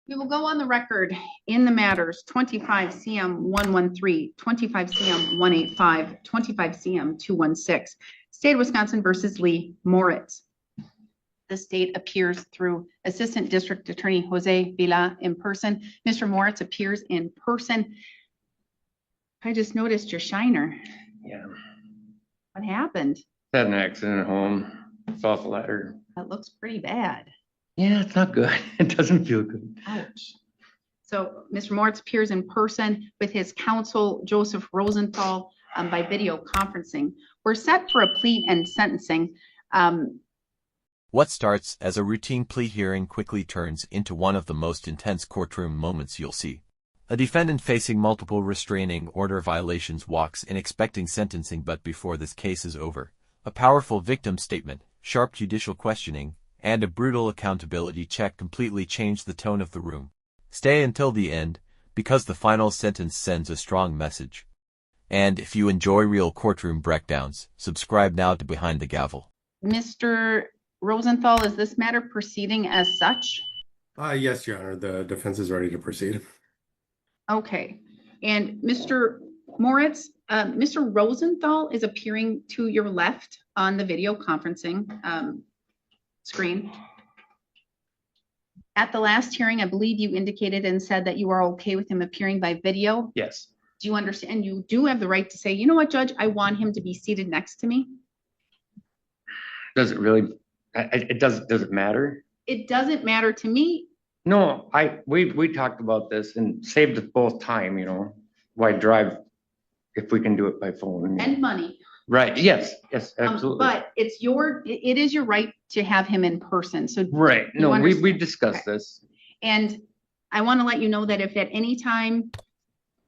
We will go on the record in the matters 25 CM 113, 25 CM 185, 25 CM 216, State of Wisconsin versus Lee Moritz. The state appears through Assistant District Attorney Jose Vila in person. Mr. Moritz appears in person. I just noticed your shiner. Yeah. What happened? Had an accident at home. Fell off a ladder. That looks pretty bad. Yeah, it's not good. It doesn't feel good. Ouch. So Mr. Moritz appears in person with his counsel, Joseph Rosenthal, by video conferencing. We're set for a plea and sentencing. What starts as a routine plea hearing quickly turns into one of the most intense courtroom moments you'll see. A defendant facing multiple restraining order violations walks in expecting sentencing, but before this case is over, a powerful victim statement, sharp judicial questioning, and a brutal accountability check completely change the tone of the room. Stay until the end, because the final sentence sends a strong message. And if you enjoy real courtroom breakdowns, subscribe now to Behind the Gavel. Mr. Rosenthal, is this matter proceeding as such? Yes, Your Honor. The defense is ready to proceed. Okay. And Mr. Moritz, Mr. Rosenthal is appearing to your left on the video conferencing screen. At the last hearing, I believe you indicated and said that you are okay with him appearing by video. Yes. Do you understand? You do have the right to say, you know what, Judge, I want him to be seated next to me. Does it really? Does it matter? It doesn't matter to me. No, we talked about this and saved us both time, you know. Why drive if we can do it by phone? And money. Right. Yes. Yes, absolutely. But it is your right to have him in person. So right. No, we discussed okay. this. And I want to let you know that if at any time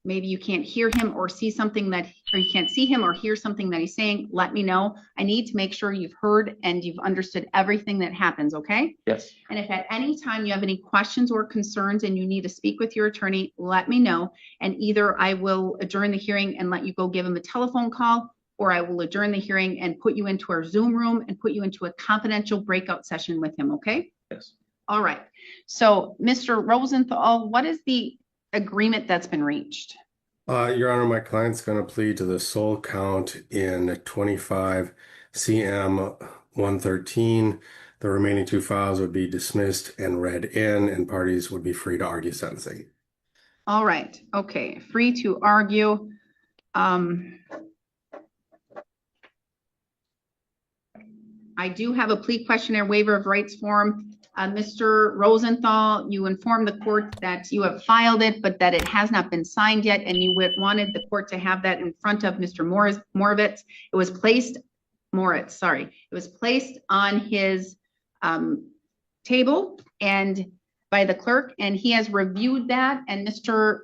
maybe you can't hear him or see something that, or you can't see him or hear something that he's saying, let me know. I need to make sure you've heard and you've understood everything that happens, okay? Yes. And if at any time you have any questions or concerns and you need to speak with your attorney, let me know. And either I will adjourn the hearing and let you go give him a telephone call, or I will adjourn the hearing and put you into our Zoom room and put you into a confidential breakout session with him, okay? Yes. All right. So Mr. Rosenthal, what is the agreement that's been reached? Your Honor, my client's going to plead to the sole count in 25 CM 113. The remaining two files would be dismissed and read in, and parties would be free to argue sentencing. All right. Okay. Free to argue. I do have a plea questionnaire waiver of rights form. Mr. Rosenthal, you informed the court that you have filed it, but that it has not been signed yet, and you wanted the court to have that in front of Mr. Moritz. It was placed, Moritz, sorry. It was placed on his table and by the clerk, and he has reviewed that. And Mr.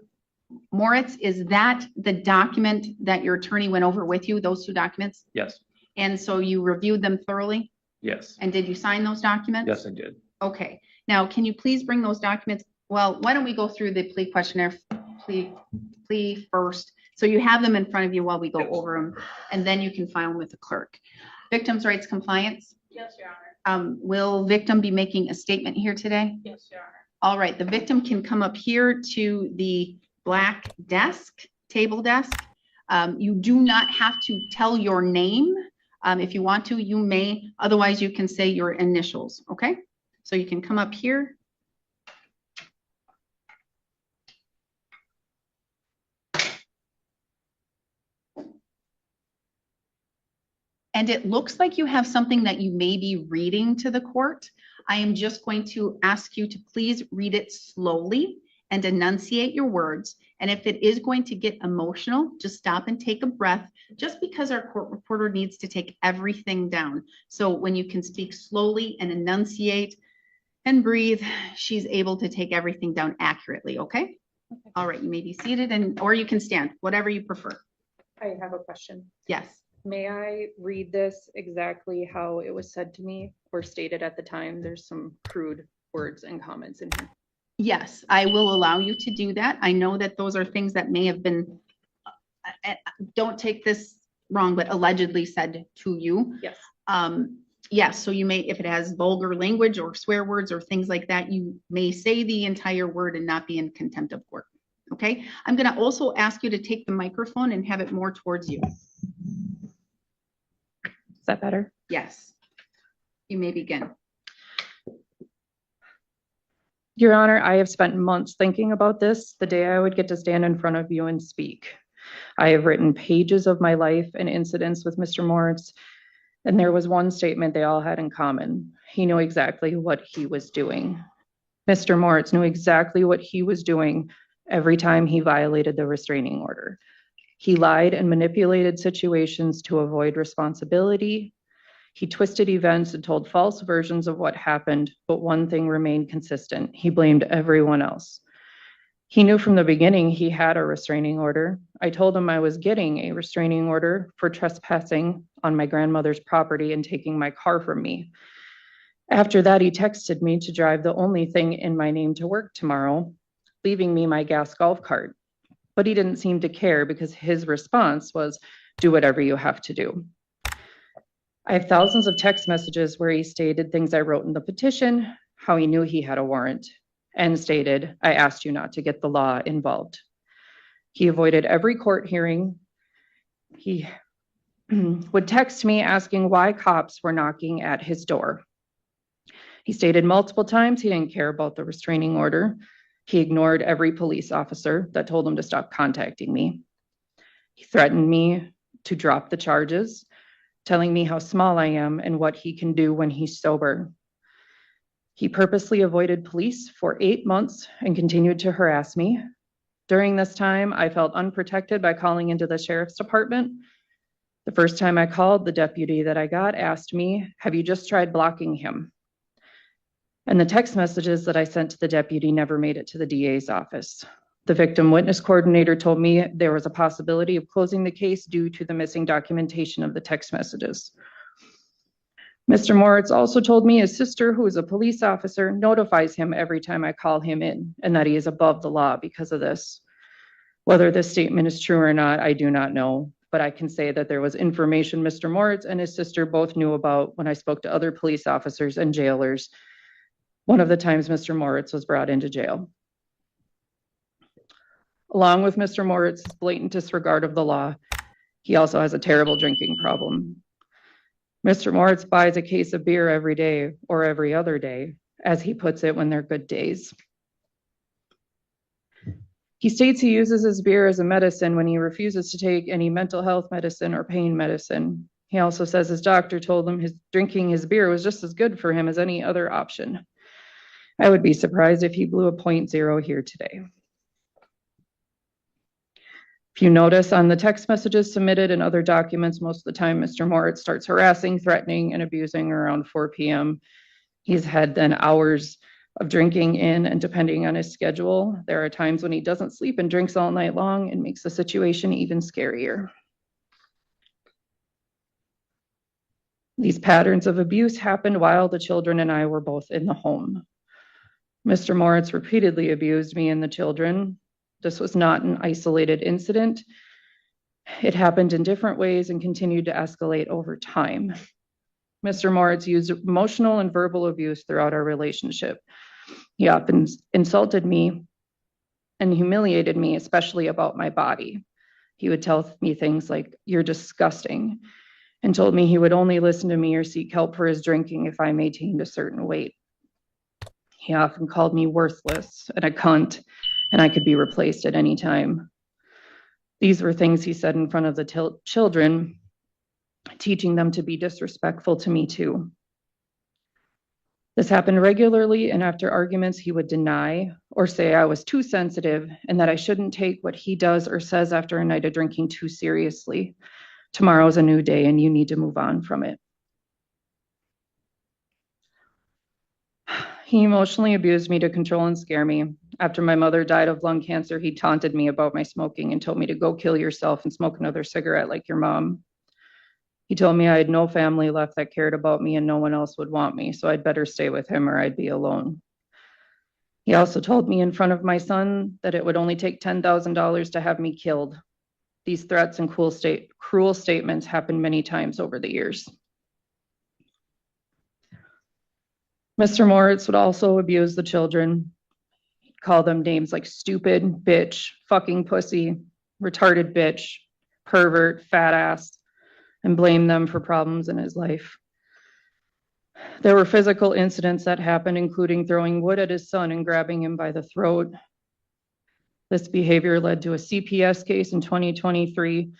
Moritz, is that the document that your attorney went over with you, those two documents? Yes. And so you reviewed them thoroughly? Yes. And did you sign those documents? Yes, I did. Okay. Now, can you please bring those documents? Well, why don't we go through the plea questionnaire plea first? So you have them in front of you while we go over them, and then you can file them with the clerk. Victims' rights compliance? Yes, Your Honor. Will victim be making a statement here today? Yes, Your Honor. All right. The victim can come up here to the black desk, table desk. You do not have to tell your name. If you want to, you may. Otherwise, you can say your initials, okay? So you can come up here. And it looks like you have something that you may be reading to the court. I am just going to ask you to please read it slowly and enunciate your words. And if it is going to get emotional, just stop and take a breath, just because our court reporter needs to take everything down. So when you can speak slowly and enunciate and breathe, she's able to take everything down accurately, okay? All right, you may be seated, or you can stand, whatever you prefer. I have a question. Yes. May I read this exactly how it was said to me or stated at the time? There's some crude words and comments in here. Yes, I will allow you to do that. I know that those are things that may have been, don't take this wrong, but allegedly said to you. Yes. Yes, so you may, if it has vulgar language or swear words or things like that, you may say the entire word and not be in contempt of court. Okay, I'm gonna also ask you to take the microphone and have it more towards you. Is that better? Yes. You may begin. Your Honor, I have spent months thinking about this, the day I would get to stand in front of you and speak. I have written pages of my life and incidents with Mr. Moritz, and there was one statement they all had in common. He knew exactly what he was doing. Mr. Moritz knew exactly what he was doing every time he violated the restraining order. He lied and manipulated situations to avoid responsibility. He twisted events and told false versions of what happened, but one thing remained consistent. He blamed everyone else. He knew from the beginning he had a restraining order. I told him I was getting a restraining order for trespassing on my grandmother's property and taking my car from me. After that, he texted me to drive the only thing in my name to work tomorrow, leaving me my gas golf cart. But he didn't seem to care because his response was, do whatever you have to do. I have thousands of text messages where he stated things I wrote in the petition, how he knew he had a warrant, and stated, I asked you not to get the law involved. He avoided every court hearing. He would text me asking why cops were knocking at his door. He stated multiple times he didn't care about the restraining order. He ignored every police officer that told him to stop contacting me. He threatened me to drop the charges, telling me how small I am and what he can do when he's sober. He purposely avoided police for 8 months and continued to harass me. During this time, I felt unprotected by calling into the sheriff's department. The first time I called, the deputy that I got asked me, have you just tried blocking him? And the text messages that I sent to the deputy never made it to the DA's office. The victim witness coordinator told me there was a possibility of closing the case due to the missing documentation of the text messages. Mr. Moritz also told me his sister, who is a police officer, notifies him every time I call him in, and that he is above the law because of this. Whether this statement is true or not, I do not know, but I can say that there was information Mr. Moritz and his sister both knew about when I spoke to other police officers and jailers. One of the times Mr. Moritz was brought into jail. Along with Mr. Moritz's blatant disregard of the law, he also has a terrible drinking problem. Mr. Moritz buys a case of beer every day or every other day, as he puts it, when they're good days. He states he uses his beer as a medicine when he refuses to take any mental health medicine or pain medicine. He also says his doctor told him drinking his beer was just as good for him as any other option. I would be surprised if he blew a .0 here today. If you notice on the text messages submitted and other documents, most of the time Mr. Moritz starts harassing, threatening, and abusing around 4 p.m. He's had then hours of drinking in, and depending on his schedule, there are times when he doesn't sleep and drinks all night long and makes the situation even scarier. These patterns of abuse happened while the children and I were both in the home. Mr. Moritz repeatedly abused me and the children. This was not an isolated incident. It happened in different ways and continued to escalate over time. Mr. Moritz used emotional and verbal abuse throughout our relationship. He often insulted me and humiliated me, especially about my body. He would tell me things like, "You're disgusting," and told me he would only listen to me or seek help for his drinking if I maintained a certain weight. He often called me worthless and a cunt, and I could be replaced at any time. These were things he said in front of the children, teaching them to be disrespectful to me too. This happened regularly, and after arguments, he would deny or say I was too sensitive and that I shouldn't take what he does or says after a night of drinking too seriously. Tomorrow's a new day and you need to move on from it. He emotionally abused me to control and scare me. After my mother died of lung cancer, he taunted me about my smoking and told me to go kill yourself and smoke another cigarette like your mom. He told me I had no family left that cared about me and no one else would want me, so I'd better stay with him or I'd be alone. He also told me in front of my son that it would only take $10,000 to have me killed. These threats and cruel statements happened many times over the years. Mr. Moritz would also abuse the children, call them names like stupid, bitch, fucking pussy, retarded bitch, pervert, fat ass, and blame them for problems in his life. There were physical incidents that happened, including throwing wood at his son and grabbing him by the throat. This behavior led to a CPS case in 2023,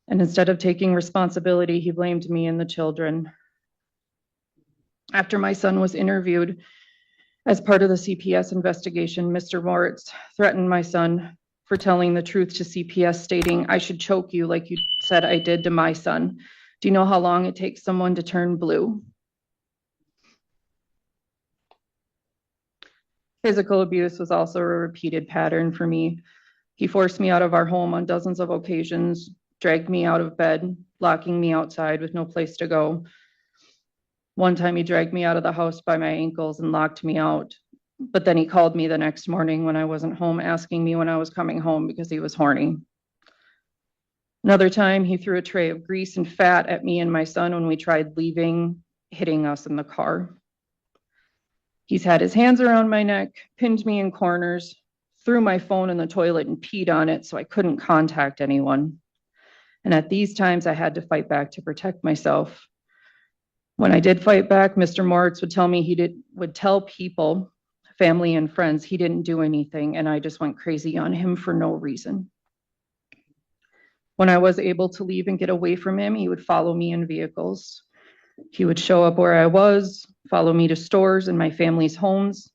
and instead of taking responsibility, he blamed me and the children. After my son was interviewed as part of the CPS investigation, Mr. Moritz threatened my son for telling the truth to CPS, stating, "I should choke you like you said I did to my son. Do you know how long it takes someone to turn blue?" Physical abuse was also a repeated pattern for me. He forced me out of our home on dozens of occasions, dragged me out of bed, locking me outside with no place to go. One time he dragged me out of the house by my ankles and locked me out. But then he called me the next morning when I wasn't home, asking me when I was coming home because he was horny. Another time he threw a tray of grease and fat at me and my son when we tried leaving, hitting us in the car. He's had his hands around my neck, pinned me in corners, threw my phone in the toilet and peed on it so I couldn't contact anyone. And at these times I had to fight back to protect myself. When I did fight back, Mr. Moritz would tell me would tell people, family and friends, he didn't do anything, and I just went crazy on him for no reason. When I was able to leave and get away from him, he would follow me in vehicles. He would show up where I was, follow me to stores and my family's homes.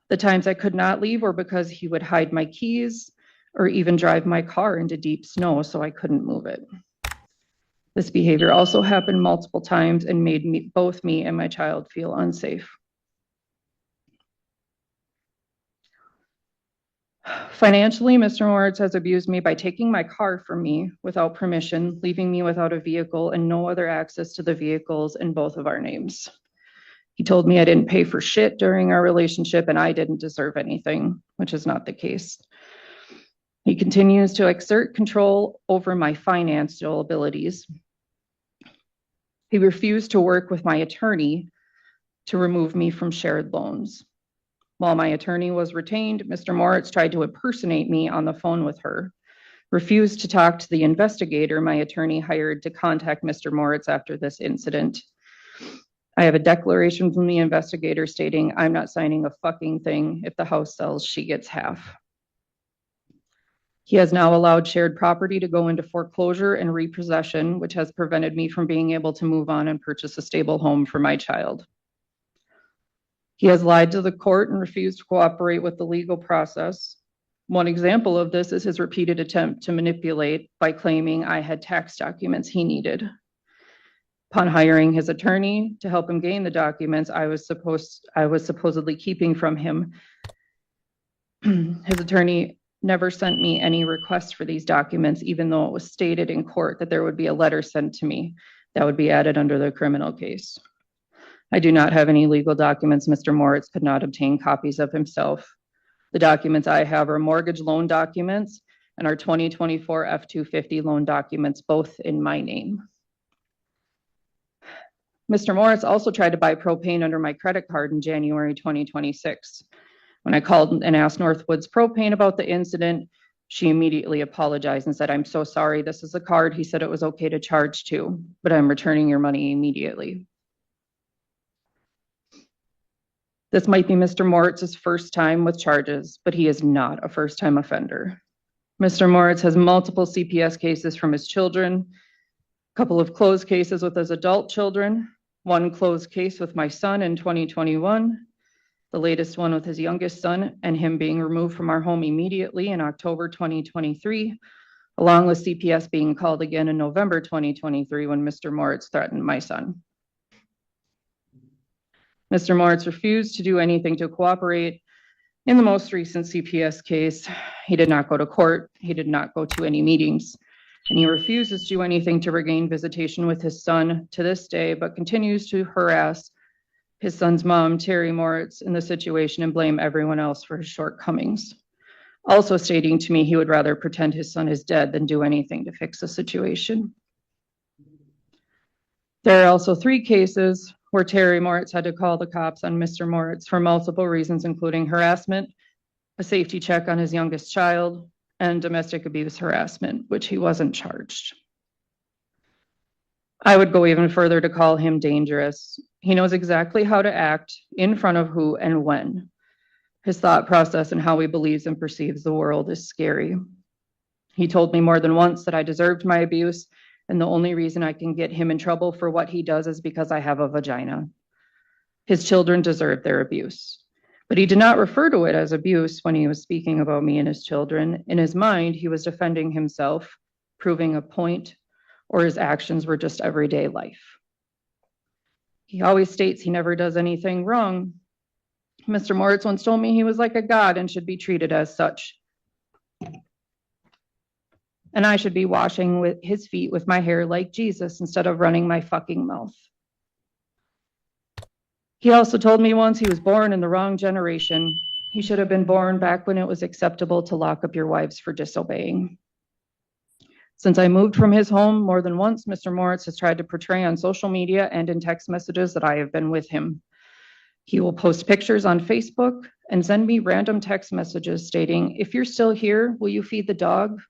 The times I could not leave were because he would hide my keys or even drive my car into deep snow so I couldn't move it. This behavior also happened multiple times and made both me and my child feel unsafe. Financially, Mr. Moritz has abused me by taking my car from me without permission, leaving me without a vehicle and no other access to the vehicles in both of our names. He told me I didn't pay for shit during our relationship and I didn't deserve anything, which is not the case. He continues to exert control over my financial abilities. He refused to work with my attorney to remove me from shared loans. While my attorney was retained, Mr. Moritz tried to impersonate me on the phone with her, refused to talk to the investigator my attorney hired to contact Mr. Moritz after this incident. I have a declaration from the investigator stating I'm not signing a fucking thing. If the house sells, she gets half. He has now allowed shared property to go into foreclosure and repossession, which has prevented me from being able to move on and purchase a stable home for my child. He has lied to the court and refused to cooperate with the legal process. One example of this is his repeated attempt to manipulate by claiming I had tax documents he needed. Upon hiring his attorney to help him gain the documents I was supposedly keeping from him, his attorney never sent me any requests for these documents, even though it was stated in court that there would be a letter sent to me that would be added under the criminal case. I do not have any legal documents Mr. Moritz could not obtain copies of himself. The documents I have are mortgage loan documents and our 2024 F-250 loan documents, both in my name. Mr. Moritz also tried to buy propane under my credit card in January 2026. When I called and asked Northwoods Propane about the incident, she immediately apologized and said, "I'm so sorry, this is a card he said it was okay to charge to, but I'm returning your money immediately." This might be Mr. Moritz's first time with charges, but he is not a first-time offender. Mr. Moritz has multiple CPS cases from his children, a couple of closed cases with his adult children, one closed case with my son in 2021, the latest one with his youngest son and him being removed from our home immediately in October 2023, along with CPS being called again in November 2023 when Mr. Moritz threatened my son. Mr. Moritz refused to do anything to cooperate. In the most recent CPS case, he did not go to court, he did not go to any meetings, and he refuses to do anything to regain visitation with his son to this day, but continues to harass his son's mom, Terry Moritz, in the situation and blame everyone else for his shortcomings. Also stating to me he would rather pretend his son is dead than do anything to fix the situation. There are also 3 cases where Terry Moritz had to call the cops on Mr. Moritz for multiple reasons, including harassment, a safety check on his youngest child, and domestic abuse harassment, which he wasn't charged. I would go even further to call him dangerous. He knows exactly how to act, in front of who and when. His thought process and how he believes and perceives the world is scary. He told me more than once that I deserved my abuse, and the only reason I can get him in trouble for what he does is because I have a vagina. His children deserve their abuse. But he did not refer to it as abuse when he was speaking about me and his children. In his mind, he was defending himself, proving a point, or his actions were just everyday life. He always states he never does anything wrong. Mr. Moritz once told me he was like a god and should be treated as such. And I should be washing with his feet with my hair like Jesus instead of running my fucking mouth. He also told me once he was born in the wrong generation. He should have been born back when it was acceptable to lock up your wives for disobeying. Since I moved from his home more than once, Mr. Moritz has tried to portray on social media and in text messages that I have been with him. He will post pictures on Facebook and send me random text messages stating, "If you're still here, will you feed the dog?"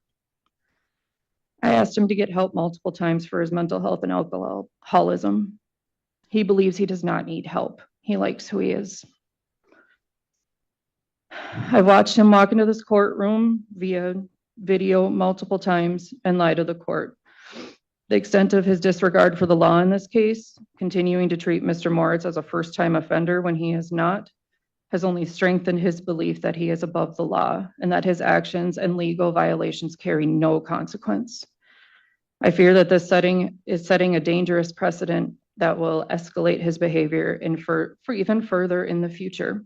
I asked him to get help multiple times for his mental health and alcoholism. He believes he does not need help. He likes who he is. I watched him walk into this courtroom via video multiple times and lie to the court. The extent of his disregard for the law in this case, continuing to treat Mr. Moritz as a first-time offender when he is not, has only strengthened his belief that he is above the law and that his actions and legal violations carry no consequence. I fear that this is setting a dangerous precedent that will escalate his behavior for even further in the future.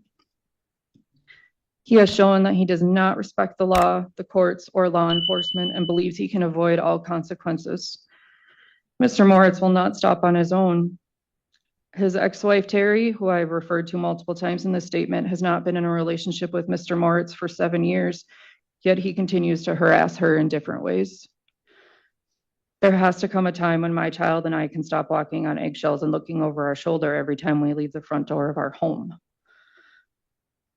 He has shown that he does not respect the law, the courts, or law enforcement and believes he can avoid all consequences. Mr. Moritz will not stop on his own. His ex-wife, Terry, who I've referred to multiple times in this statement, has not been in a relationship with Mr. Moritz for 7 years, yet he continues to harass her in different ways. There has to come a time when my child and I can stop walking on eggshells and looking over our shoulder every time we leave the front door of our home.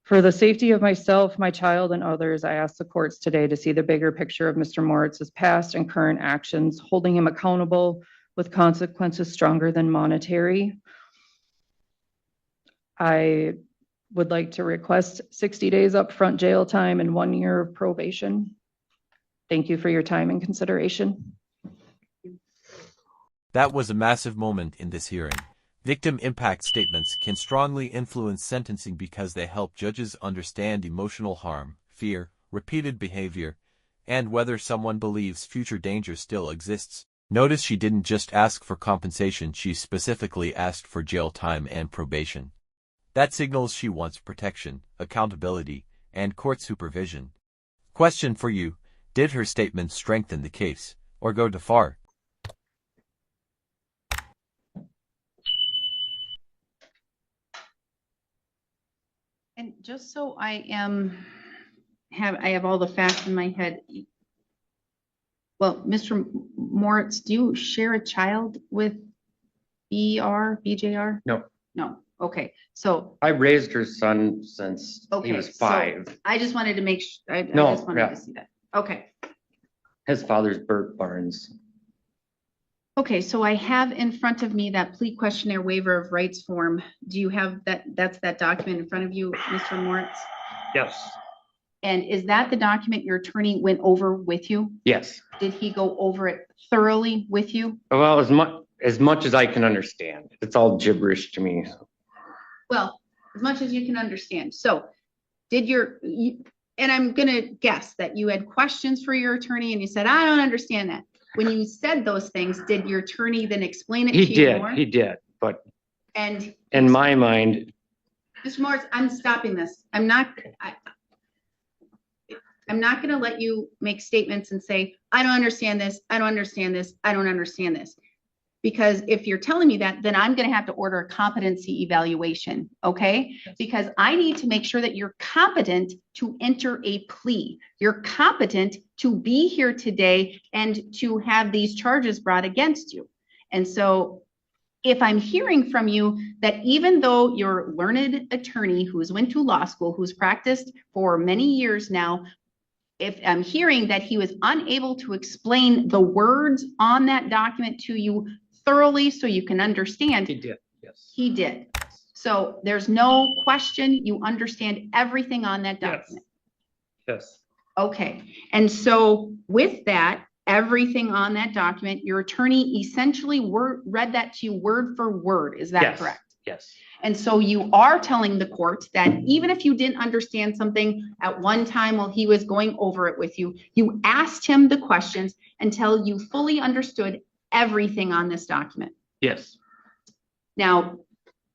For the safety of myself, my child, and others, I ask the courts today to see the bigger picture of Mr. Moritz's past and current actions, holding him accountable with consequences stronger than monetary. I would like to request 60 days upfront jail time and 1 year of probation. Thank you for your time and consideration. That was a massive moment in this hearing. Victim impact statements can strongly influence sentencing because they help judges understand emotional harm, fear, repeated behavior, and whether someone believes future danger still exists. Notice she didn't just ask for compensation, she specifically asked for jail time and probation. That signals she wants protection, accountability, and court supervision. Question for you: did her statement strengthen the case, or go too far? And just so I have all the facts in my head. Well, Mr. Moritz, do you share a child with BJR? No. No. Okay. So I raised her son since he okay, was so 5. I just wanted to make sure. I No, just wanted yeah. to see that. Okay. His father's Bert Barnes. Okay, so I have in front of me that plea questionnaire waiver of rights form. Do you have that? That's that document in front of you, Mr. Moritz? Yes. And is that the document your attorney went over with you? Yes. Did he go over it thoroughly with you? Well, as much as I can understand. It's all gibberish to me. Well, as much as you can understand. So did and I'm going to guess that you had questions for your attorney and you said, I don't understand that. When you said those things, did your attorney then explain it to you more? He did. But And in my mind, Mr. Moritz, I'm stopping this. I'm not going to let you make statements and say, I don't understand this. I don't understand this. I don't understand this. Because if you're telling me that, then I'm going to have to order a competency evaluation, okay? Because I need to make sure that you're competent to enter a plea. You're competent to be here today and to have these charges brought against you. And so if I'm hearing from you that even though you're a learned attorney who's went to law school, who's practiced for many years now, if I'm hearing that he was unable to explain the words on that document to you thoroughly so you can understand. He did, yes. He did. So there's no question, you understand everything on that document. Yes. Okay, and so with that, everything on that document, your attorney essentially read that to you word for word. Is that Yes. correct? Yes. And so you are telling the court that even if you didn't understand something at one time while he was going over it with you, you asked him the questions until you fully understood everything on this document. Yes. Now,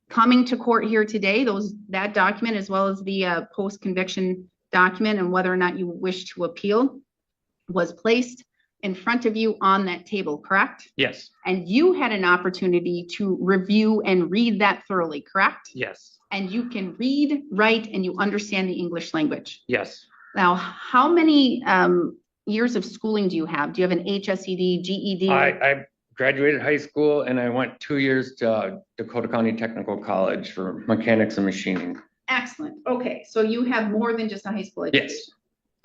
coming to court here today, that document as well as the post-conviction document and whether or not you wish to appeal was placed in front of you on that table, correct? Yes. And you had an opportunity to review and read that thoroughly, correct? Yes. And you can read, write, and you understand the English language. Yes. Now, how many years of schooling do you have? Do you have an HSED, GED? I graduated high school and I went 2 years to Dakota County Technical College for mechanics and machining. Excellent. Okay, so you have more than just a high school education. Yes.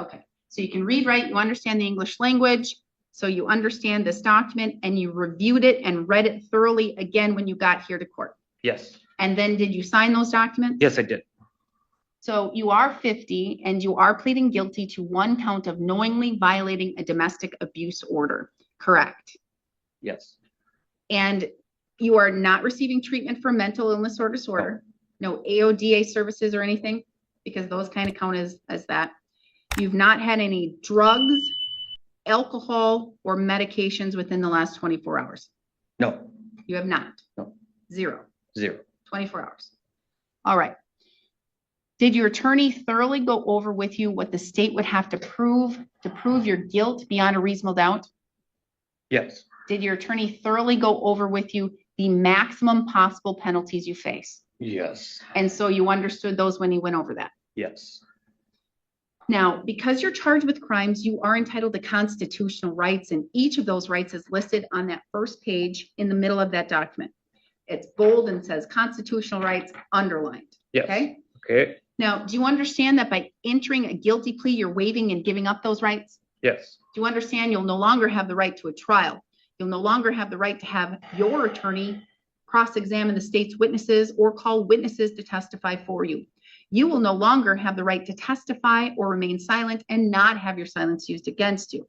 Okay, so you can read, write, you understand the English language, so you understand this document and you reviewed it and read it thoroughly again when you got here to court. Yes. And then did you sign those documents? Yes, I did. So you are 50 and you are pleading guilty to one count of knowingly violating a domestic abuse order, correct? Yes. And you are not receiving treatment for mental illness or disorder, no AODA services or anything, because those kind of count as that. You've not had any drugs, alcohol, or medications within the last 24 hours. No. You have not? No. Zero. 24 hours. All right. Did your attorney thoroughly go over with you what the state would have to prove your guilt beyond a reasonable doubt? Yes. Did your attorney thoroughly go over with you the maximum possible penalties you face? Yes. And so you understood those when he went over that? Yes. Now, because you're charged with crimes, you are entitled to constitutional rights, and each of those rights is listed on that first page in the middle of that document. It's bold and says constitutional rights underlined. Yes. Okay? Okay. Now, do you understand that by entering a guilty plea, you're waiving and giving up those rights? Yes. Do you understand you'll no longer have the right to a trial? You'll no longer have the right to have your attorney cross-examine the state's witnesses or call witnesses to testify for you. You will no longer have the right to testify or remain silent and not have your silence used against you.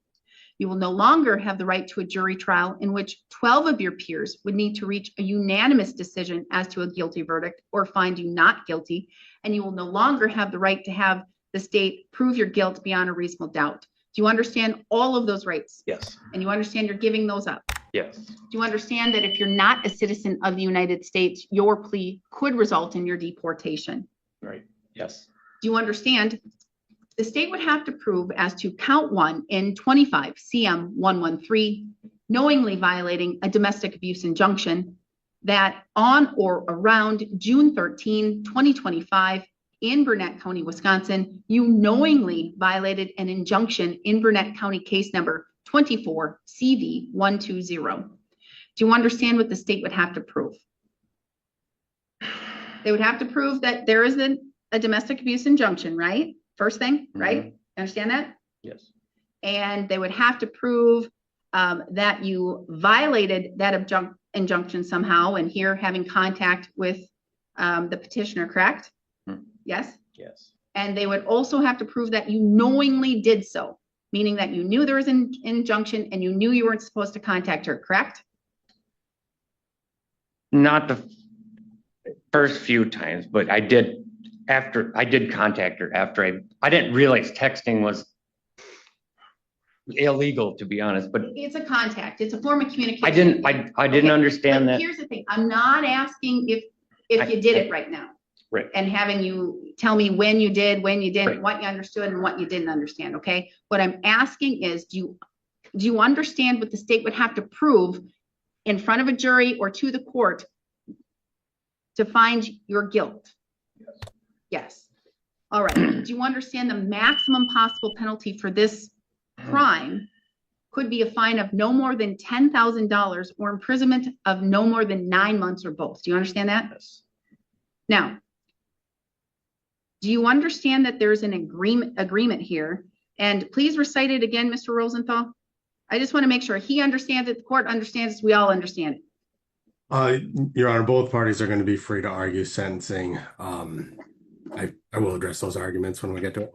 You will no longer have the right to a jury trial in which 12 of your peers would need to reach a unanimous decision as to a guilty verdict or find you not guilty. And you will no longer have the right to have the state prove your guilt beyond a reasonable doubt. Do you understand all of those rights? Yes. And you understand you're giving those up? Yes. Do you understand that if you're not a citizen of the United States, your plea could result in your deportation? Right. Yes. Do you understand? The state would have to prove as to count 1 in 25 CM 113, knowingly violating a domestic abuse injunction that on or around June 13, 2025, in Burnett County, Wisconsin, you knowingly violated an injunction in Burnett County case number 24 CV 120. Do you understand what the state would have to prove? They would have to prove that there is a domestic abuse injunction, right? First thing, right? Understand that? Yes. And they would have to prove that you violated that injunction somehow, and here having contact with the petitioner, correct? Yes? Yes. And they would also have to prove that you knowingly did so, meaning that you knew there was an injunction and you knew you weren't supposed to contact her, correct? Not the first few times, but I did contact her after I didn't realize texting was illegal, to be honest, but It's a contact. It's a form of communication. I didn't understand But that. here's the thing. I'm not asking if you did it right now. Right. And having you tell me when you did, when you didn't, Right. what you understood and what you didn't understand, okay? What I'm asking is, do you understand what the state would have to prove in front of a jury or to the court to find your guilt? Yes. Yes. All right. Do you understand the maximum possible penalty for this crime could be a fine of no more than $10,000 or imprisonment of no more than 9 months or both. Do you understand that? Yes. Now, do you understand that there's an agreement here? And please recite it again, Mr. Rosenthal. I just want to make sure he understands it, the court understands it, we all understand it. Your Honor, both parties are going to be free to argue sentencing. I will address those arguments when we get to it.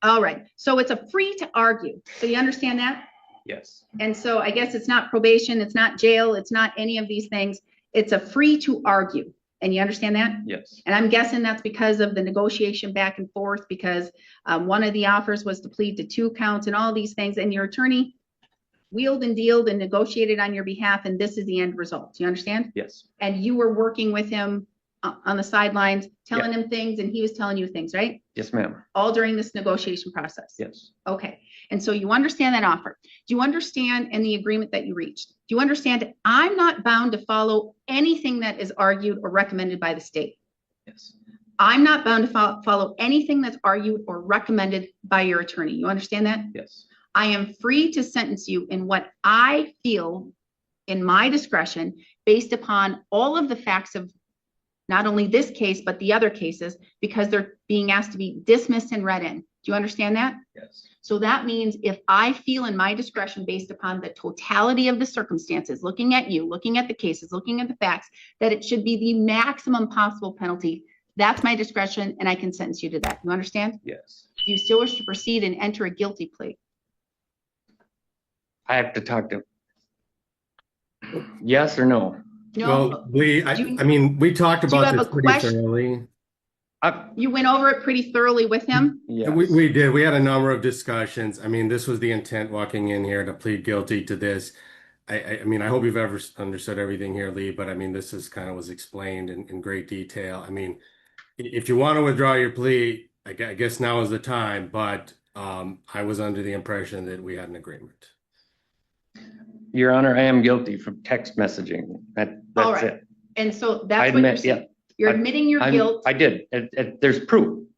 All right, so it's a free to argue. So you understand that? Yes. And so I guess it's not probation, it's not jail, it's not any of these things. It's a free to argue. And you understand that? Yes. And I'm guessing that's because of the negotiation back and forth, because one of the offers was to plead to 2 counts and all these things. And your attorney wheeled and dealed and negotiated on your behalf. And this is the end result. Do you understand? Yes. And you were working with him on the sidelines, telling him things, and he was telling you things, right? Yes, ma'am. All during this negotiation process. Yes. Okay. And so you understand that offer. Do you understand in the agreement that you reached? Do you understand I'm not bound to follow anything that is argued or recommended by the state? Yes. I'm not bound to follow anything that's argued or recommended by your attorney. You understand that? Yes. I am free to sentence you in what I feel in my discretion based upon all of the facts of not only this case, but the other cases, because they're being asked to be dismissed and read in. Do you understand that? Yes. So that means if I feel in my discretion based upon the totality of the circumstances, looking at you, looking at the cases, looking at the facts, that it should be the maximum possible penalty, that's my discretion and I can sentence you to that. You understand? Yes. Do you still wish to proceed and enter a guilty plea? I have to talk to. Yes or no? No. Well, Lee, I Do you- mean, we talked do you about have this a pretty question? thoroughly. You went over it pretty thoroughly with him? Yes. We did. We had a number of discussions. I mean, this was the intent walking in here to plead guilty to this. I mean, I hope you've ever understood everything here, Lee, but I mean, this is kind of was explained in great detail. I mean, if you want to withdraw your plea, I guess now is the time, but I was under the impression that we had an agreement. Your Honor, I am guilty from text messaging. All That's right. it. And so I that's what you're admit, saying. yeah. You're admitting your guilt. I did. There's proof.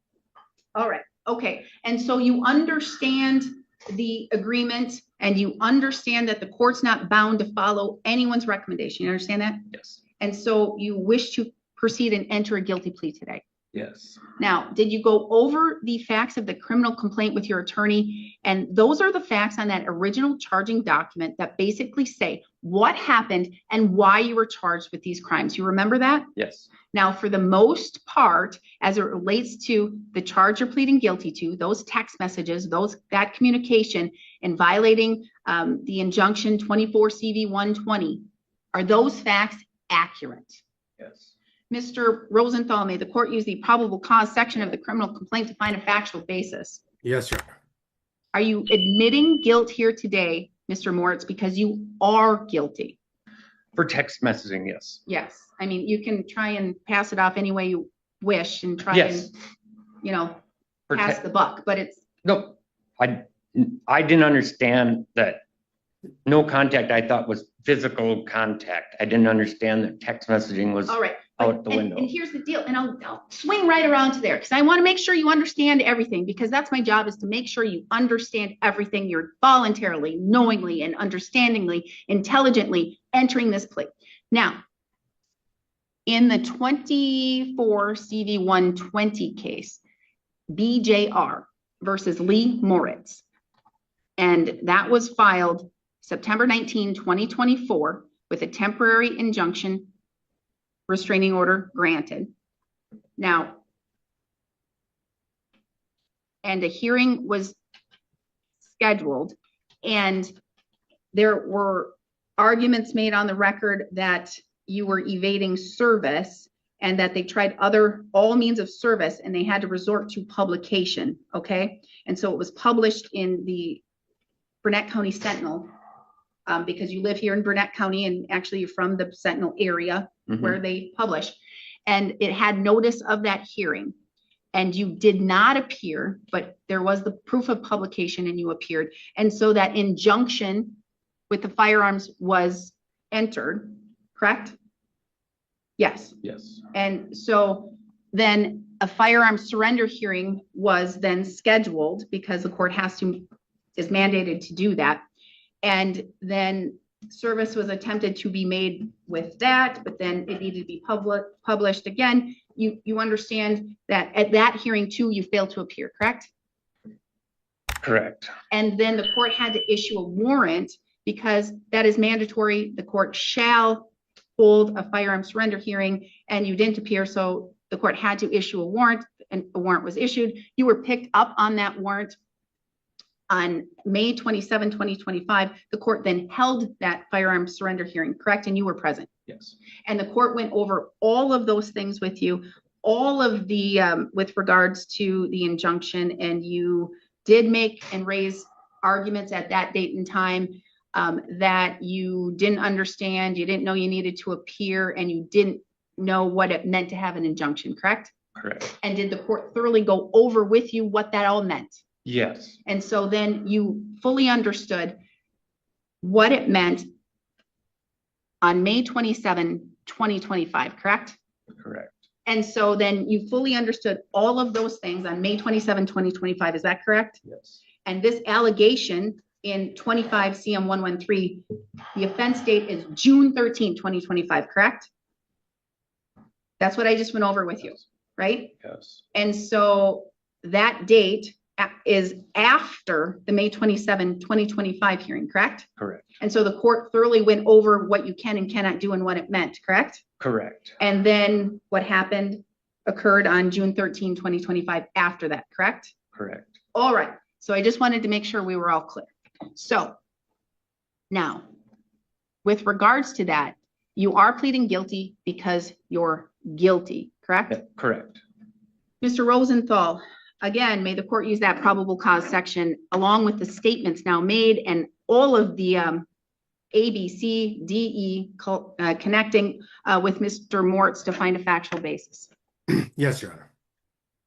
All right. Okay. And so you understand the agreement and you understand that the court's not bound to follow anyone's recommendation. You understand that? Yes. And so you wish to proceed and enter a guilty plea today. Yes. Now, did you go over the facts of the criminal complaint with your attorney? And those are the facts on that original charging document that basically say what happened and why you were charged with these crimes. You remember that? Yes. Now, for the most part, as it relates to the charge you're pleading guilty to, those text messages, that communication and violating the injunction 24 CV 120, are those facts accurate? Yes. Mr. Rosenthal, may the court use the probable cause section of the criminal complaint to find a factual basis? Yes, Your Honor. Are you admitting guilt here today, Mr. Moritz, because you are guilty? For text messaging, yes. Yes. I mean, you can try and pass it off any way you wish and try Yes. and, you know, For pass te- the buck, but it's, No, I didn't understand that no contact I thought was physical contact. I didn't understand that text messaging was all right. out the window. And here's the deal, and I'll swing right around to there, because I want to make sure you understand everything, because that's my job, is to make sure you understand everything. You're voluntarily, knowingly, and understandingly, intelligently entering this plea. Now, in the 24 CV 120 case, BJR versus Lee Moritz, and that was filed September 19, 2024, with a temporary injunction restraining order granted. Now, and a hearing was scheduled, and there were arguments made on the record that you were evading service and that they tried all means of service, and they had to resort to publication, okay? And so it was published in the Burnett County Sentinel, because you live here in Burnett County, and actually you're from the Sentinel area where they publish, and it had notice of that hearing, and you did not appear, but there was the proof of publication and you appeared. And so that injunction with the firearms was entered, correct? Yes. Yes. And so then a firearms surrender hearing was then scheduled, because the court is mandated to do that. And then service was attempted to be made with that, but then it needed to be published again. You understand that at that hearing too, you failed to appear, correct? Correct. And then the court had to issue a warrant because that is mandatory. The court shall hold a firearm surrender hearing and you didn't appear. So the court had to issue a warrant and a warrant was issued. You were picked up on that warrant on May 27, 2025. The court then held that firearm surrender hearing, correct? And you were present. Yes. And the court went over all of those things with you, all of the, with regards to the injunction, and you did make and raise arguments at that date and time that you didn't understand, you didn't know you needed to appear, and you didn't know what it meant to have an injunction, correct? Correct. And did the court thoroughly go over with you what that all meant? Yes. And so then you fully understood what it meant on May 27, 2025, correct? Correct. And so then you fully understood all of those things on May 27, 2025, is that correct? Yes. And this allegation in 25 CM 113, the offense date is June 13, 2025, correct? That's what I just went over with you, right? Yes. And so that date is after the May 27, 2025 hearing, correct? Correct. And so the court thoroughly went over what you can and cannot do and what it meant, correct? Correct. And then what happened occurred on June 13, 2025 after that, correct? Correct. All right. So I just wanted to make sure we were all clear. So now, with regards to that, you are pleading guilty because you're guilty, correct? Yeah, correct. Mr. Rosenthal, again, may the court use that probable cause section along with the statements now made and all of the A, B, C, D, E connecting with Mr. Moritz to find a factual basis. Yes, Your Honor.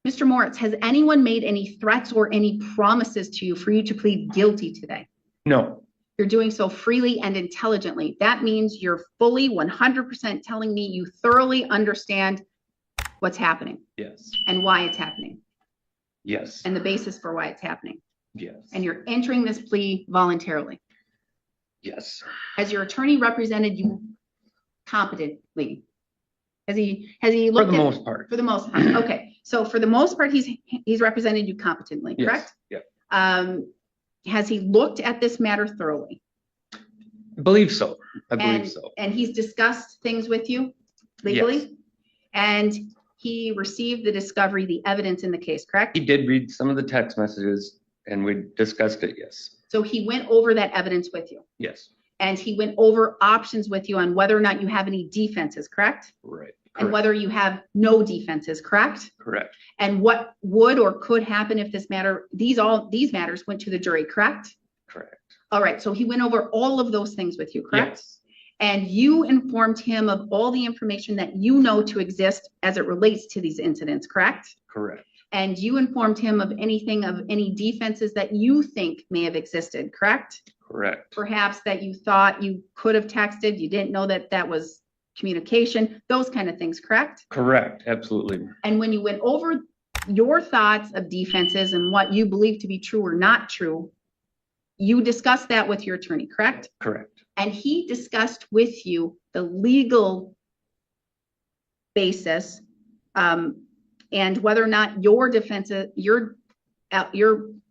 Mr. Moritz, has anyone made any threats or any promises to you for you to plead guilty today? No. You're doing so freely and intelligently. That means you're fully 100% telling me you thoroughly understand what's happening Yes. and why it's happening Yes. and the basis for why it's happening. Yes. And you're entering this plea voluntarily. Yes. Has your attorney represented you competently? Has he For looked the at? most part. For the most part, okay. So for the most part, he's represented you competently, Yes. correct? Yeah. Has he looked at this matter thoroughly? I believe so. I believe so. And he's discussed things with you legally? Yes. And he received the discovery, the evidence in the case, correct? He did read some of the text messages and we discussed it. Yes. So he went over that evidence with you. Yes. And he went over options with you on whether or not you have any defenses, correct? Right. And Correct. whether you have no defenses, correct? Correct. And what would or could happen if this matter, these matters went to the jury, correct? Correct. All right, so he went over all of those things with you, correct? Yes. And you informed him of all the information that you know to exist as it relates to these incidents, correct? Correct. And you informed him of anything, of any defenses that you think may have existed, correct? Correct. Perhaps that you thought you could have texted, you didn't know that that was communication, those kind of things, correct? Correct. Absolutely. And when you went over your thoughts of defenses and what you believe to be true or not true, you discussed that with your attorney, correct? Correct. And he discussed with you the legal basis and whether or not your defense, your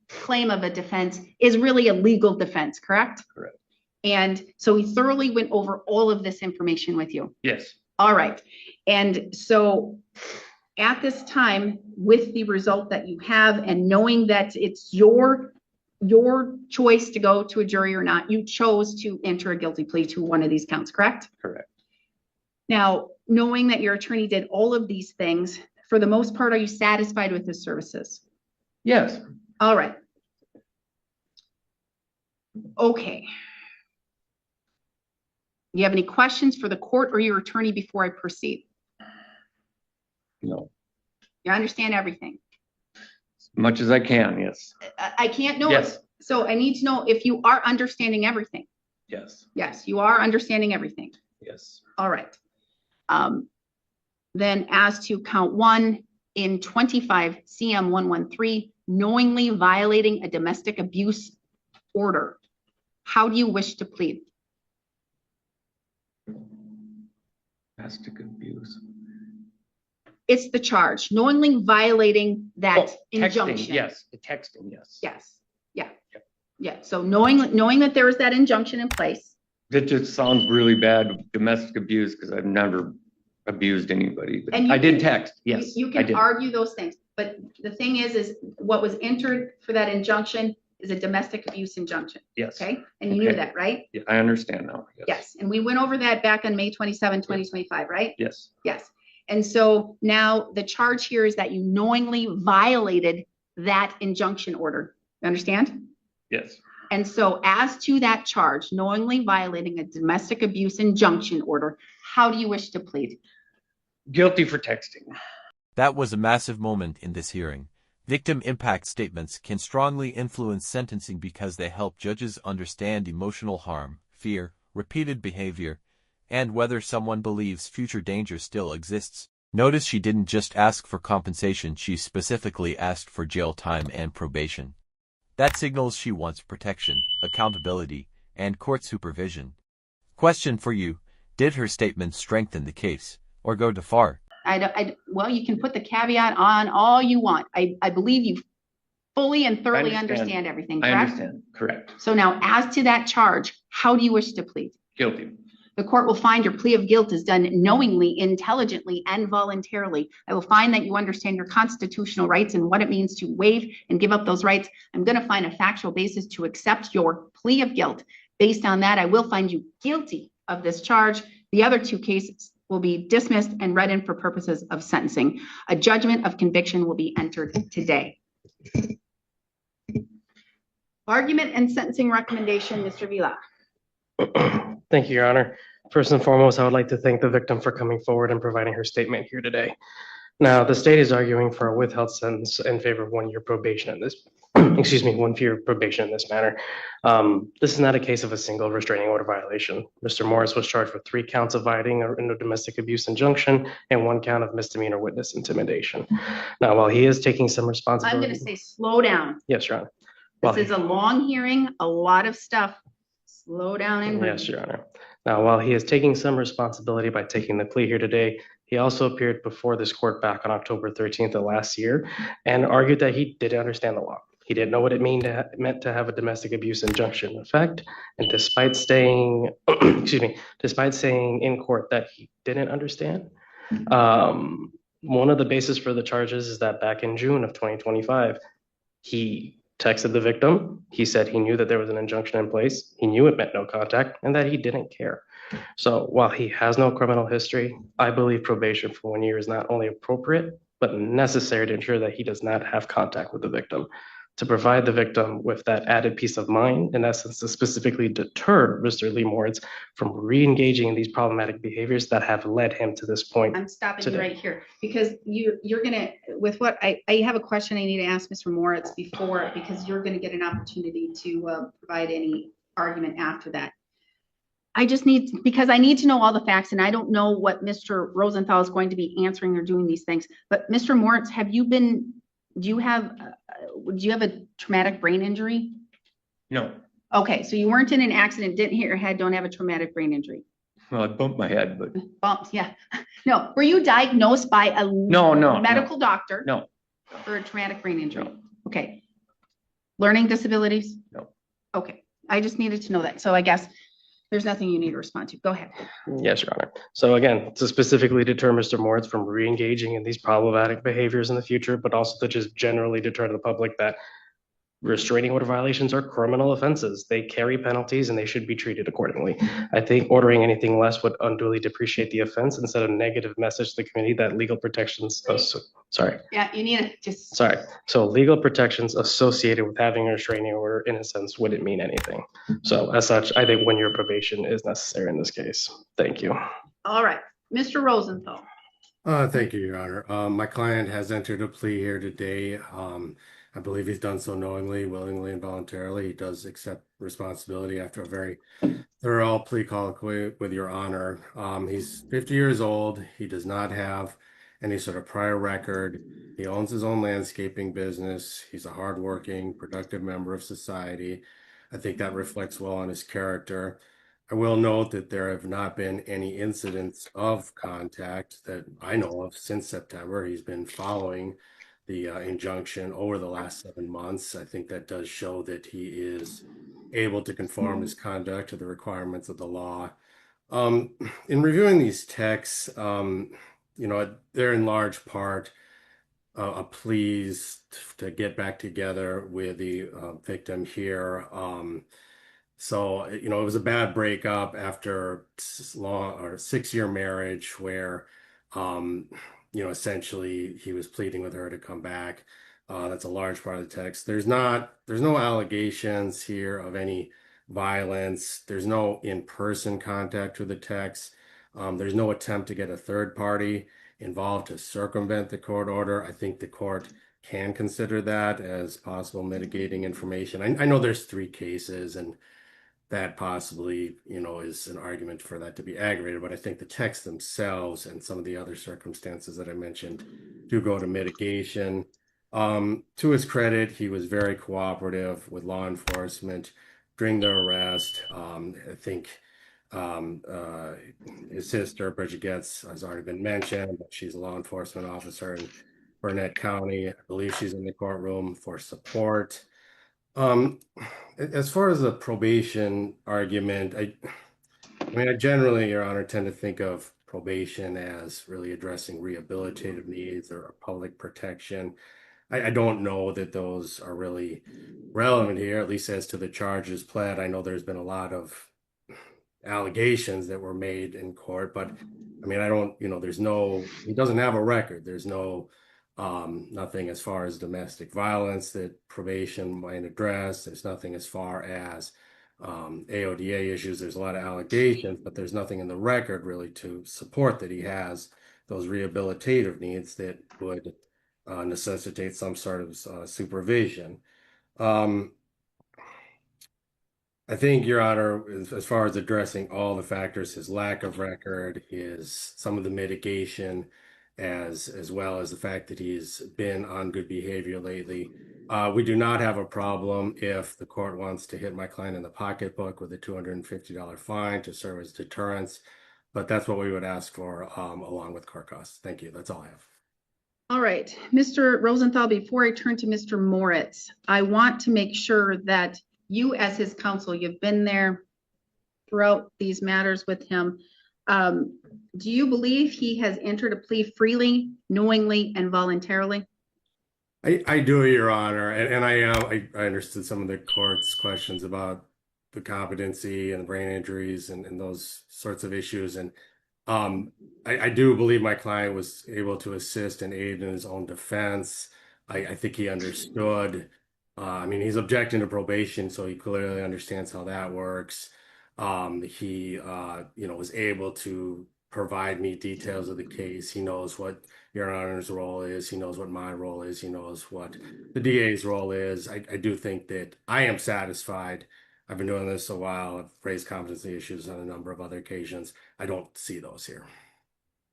claim of a defense is really a legal defense, correct? Correct. And so he thoroughly went over all of this information with you. Yes. All right. And so at this time, with the result that you have and knowing that it's your choice to go to a jury or not, you chose to enter a guilty plea to one of these counts, correct? Correct. Now, knowing that your attorney did all of these things, for the most part, are you satisfied with his services? Yes. All right. Okay. You have any questions for the court or your attorney before I proceed? No. You understand everything? As much as I can. Yes. I can't know. Yes. So I need to know if you are understanding everything. Yes. Yes, you are understanding everything. Yes. All right. Then as to count 1 in 25 CM 113, knowingly violating a domestic abuse order. How do you wish to plead? Domestic abuse. It's the charge, knowingly violating that Oh, injunction. texting, yes, the texting, yes. Yes, yeah, yeah. So knowing that there was that injunction in place. That just sounds really bad, domestic abuse, because I've never abused anybody. But And you I did can- text, yes. You I can did. argue those things, but the thing is what was entered for that injunction is a domestic abuse injunction, Yes, okay? And you knew Okay. that, right? yeah, I understand now. Yes, and we went over that back on May 27, 2025, right? Yes, Yes. And so now the charge here is that you knowingly violated that injunction order. You understand? yes. And so as to that charge, knowingly violating a domestic abuse injunction order, how do you wish to plead? Guilty for texting. That was a massive moment in this hearing. Victim impact statements can strongly influence sentencing because they help judges understand emotional harm, fear, repeated behavior, and whether someone believes future danger still exists. Notice she didn't just ask for compensation, she specifically asked for jail time and probation. That signals she wants protection, accountability, and court supervision. Question for you, did her statement strengthen the case, or go too far? Well, you can put the caveat on all you want. I believe you fully and thoroughly understand everything, correct? I understand, correct. So now as to that charge, how do you wish to plead? Guilty. The court will find your plea of guilt is done knowingly, intelligently, and voluntarily. I will find that you understand your constitutional rights and what it means to waive and give up those rights. I'm going to find a factual basis to accept your plea of guilt. Based on that, I will find you guilty of this charge. The other two cases will be dismissed and read in for purposes of sentencing. A judgment of conviction will be entered today. Argument and sentencing recommendation, Mr. Vila. Thank you, Your Honor. First and foremost, I would like to thank the victim for coming forward and providing her statement here today. Now, the state is arguing for a withheld sentence in favor of 1 year probation in this, 1 year probation in this manner. This is not a case of a single restraining order violation. Mr. Morris was charged with 3 counts of violating a domestic abuse injunction and 1 count of misdemeanor witness intimidation. Now, while he is taking some I'm responsibility. going to say slow down. Yes, Your Honor. This is a long hearing, a lot of stuff. Slow down and breathe. Yes, Your Honor. Now, while he is taking some responsibility by taking the plea here today, he also appeared before this court back on October 13th of last year and argued that he didn't understand the law. He didn't know what it meant to have a domestic abuse injunction in effect. And despite staying, despite saying in court that he didn't understand, one of the bases for the charges is that back in June of 2025, he texted the victim. He said he knew that there was an injunction in place. He knew it meant no contact and that he didn't care. So while he has no criminal history, I believe probation for 1 year is not only appropriate, but necessary to ensure that he does not have contact with the victim. To provide the victim with that added peace of mind, in essence, to specifically deter Mr. Lee Moritz from re-engaging in these problematic behaviors that have led him to this point. I'm stopping today. you right here because you're gonna, with what I have a question I need to ask Mr. Moritz before, because you're gonna get an opportunity to provide any argument after that. I just need, because I need to know all the facts and I don't know what Mr. Rosenthal is going to be answering or doing these things. But Mr. Moritz, do you have a traumatic brain injury? No, Okay, so you weren't in an accident, didn't hit your head, don't have a traumatic brain injury. well, I bumped my head, but Bumps, yeah. No, were you diagnosed by a no. medical doctor? No. For a traumatic brain injury? No. Okay. Learning disabilities? No. Okay, I just needed to know that. So I guess there's nothing you need to respond to. Go ahead. Yes, Your Honor. So again, to specifically deter Mr. Moritz from re-engaging in these problematic behaviors in the future, but also to just generally deter the public that restraining order violations are criminal offenses. They carry penalties and they should be treated accordingly. I think ordering anything less would unduly depreciate the offense and send a negative message to the community that legal protections, Yeah, you need to just. So legal protections associated with having a restraining order, in a sense, wouldn't mean anything. So as such, I think 1 year probation is necessary in this case. Thank you. All right, Mr. Rosenthal. Thank you, Your Honor. My client has entered a plea here today. I believe he's done so knowingly, willingly, and voluntarily. He does accept responsibility after a very thorough plea colloquy with Your Honor. He's 50 years old. He does not have any sort of prior record. He owns his own landscaping business. He's a hardworking, productive member of society. I think that reflects well on his character. I will note that there have not been any incidents of contact that I know of since September. He's been following the injunction over the last 7 months. I think that does show that he is able to conform his conduct to the requirements of the law. In reviewing these texts, they're in large part a pleas to get back together with the victim here. It was a bad breakup after long or 6-year marriage where, essentially he was pleading with her to come back. That's a large part of the text. There's no allegations here of any violence. There's no in-person contact with the text. There's no attempt to get a third party involved to circumvent the court order. I think the court can consider that as possible mitigating information. I know there's 3 cases, and that possibly, is an argument for that to be aggravated, but I think the texts themselves and some of the other circumstances that I mentioned do go to mitigation. To his credit, he was very cooperative with law enforcement during the arrest. I think his sister, Bridget Getz, has already been mentioned, but she's a law enforcement officer in Burnett County. I believe she's in the courtroom for support. As far as the probation argument, I generally, Your Honor, tend to think of probation as really addressing rehabilitative needs or public protection. I don't know that those are really relevant here, at least as to the charges pled. I know there's been a lot of allegations that were made in court, but I don't, he doesn't have a record. There's nothing as far as domestic violence that probation might address. There's nothing as far as AODA issues. There's a lot of allegations, but there's nothing in the record really to support that he has those rehabilitative needs that would necessitate some sort of supervision. I think, Your Honor, as far as addressing all the factors, his lack of record, some of the mitigation, as well as the fact that he's been on good behavior lately. We do not have a problem if the court wants to hit my client in the pocketbook with a $250 fine to serve as deterrence, but that's what we would ask for along with court costs. Thank you. That's all I have. All right, Mr. Rosenthal, before I turn to Mr. Moritz, I want to make sure that you as his counsel, you've been there throughout these matters with him. Do you believe he has entered a plea freely, knowingly, and voluntarily? I do, Your Honor, and I understood some of the court's questions about the competency and brain injuries and those sorts of issues. And I do believe my client was able to assist and aid in his own defense. I think he understood. He's objecting to probation, so he clearly understands how that works. He was able to provide me details of the case. He knows what Your Honor's role is. He knows what my role is. He knows what the DA's role is. I do think that I am satisfied. I've been doing this a while. I've raised competency issues on a number of other occasions. I don't see those here.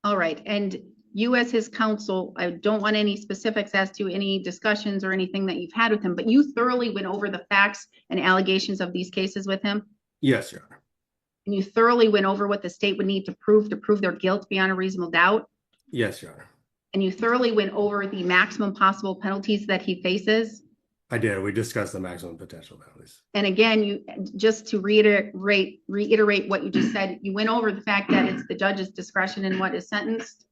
All right, and you as his counsel, I don't want any specifics as to any discussions or anything that you've had with him, but you thoroughly went over the facts and allegations of these cases with him? Yes, Your Honor. And you thoroughly went over what the state would need to prove their guilt beyond a reasonable doubt? Yes, Your Honor. And you thoroughly went over the maximum possible penalties that he faces? I did. We discussed the maximum potential penalties. And again, you just to reiterate what you just said, you went over the fact that it's the judge's discretion in what is sentenced?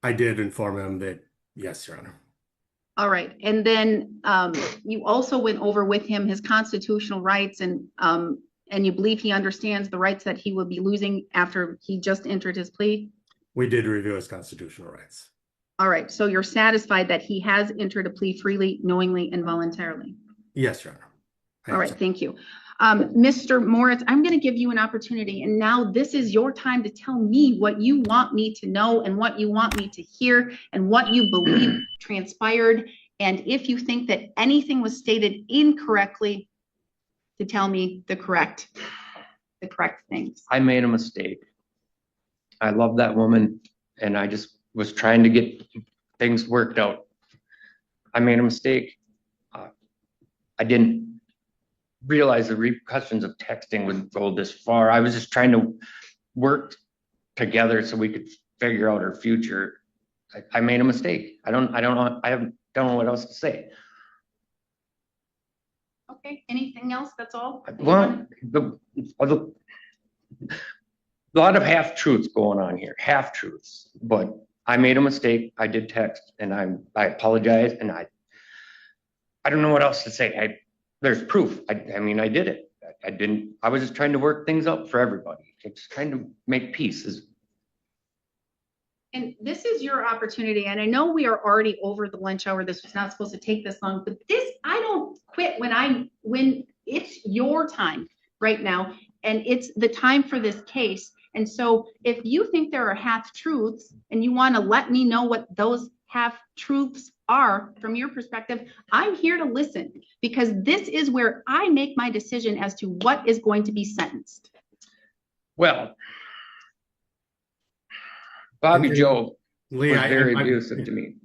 I did inform him that, yes, Your Honor. All right. And then you also went over with him his constitutional rights and you believe he understands the rights that he will be losing after he just entered his plea? We did review his constitutional rights. All right. So you're satisfied that he has entered a plea freely, knowingly, and voluntarily? Yes, Your Honor. All right. Thank you. Mr. Moritz, I'm going to give you an opportunity. And now this is your time to tell me what you want me to know and what you want me to hear and what you believe transpired. And if you think that anything was stated incorrectly, to tell me the correct things. I made a mistake. I love that woman, and I just was trying to get things worked out. I made a mistake. I didn't realize the repercussions of texting would go this far. I was just trying to work together so we could figure out our future. I made a mistake. I don't know what else to say. Okay, anything else? That's all? Well, a lot of half-truths going on here, half-truths, but I made a mistake. I did text and I apologize, and I don't know what else to say. There's proof. I mean, I did it. I was just trying to work things up for everybody. Just trying to make peace. And this is your opportunity. And I know we are already over the lunch hour. This was not supposed to take this long, but I don't quit when it's your time right now. And it's the time for this case. And so if you think there are half truths and you want to let me know what those half truths are from your perspective, I'm here to listen, because this is where I make my decision as to what is going to be sentenced. Well, Bobby Joe Lee, was very abusive to me.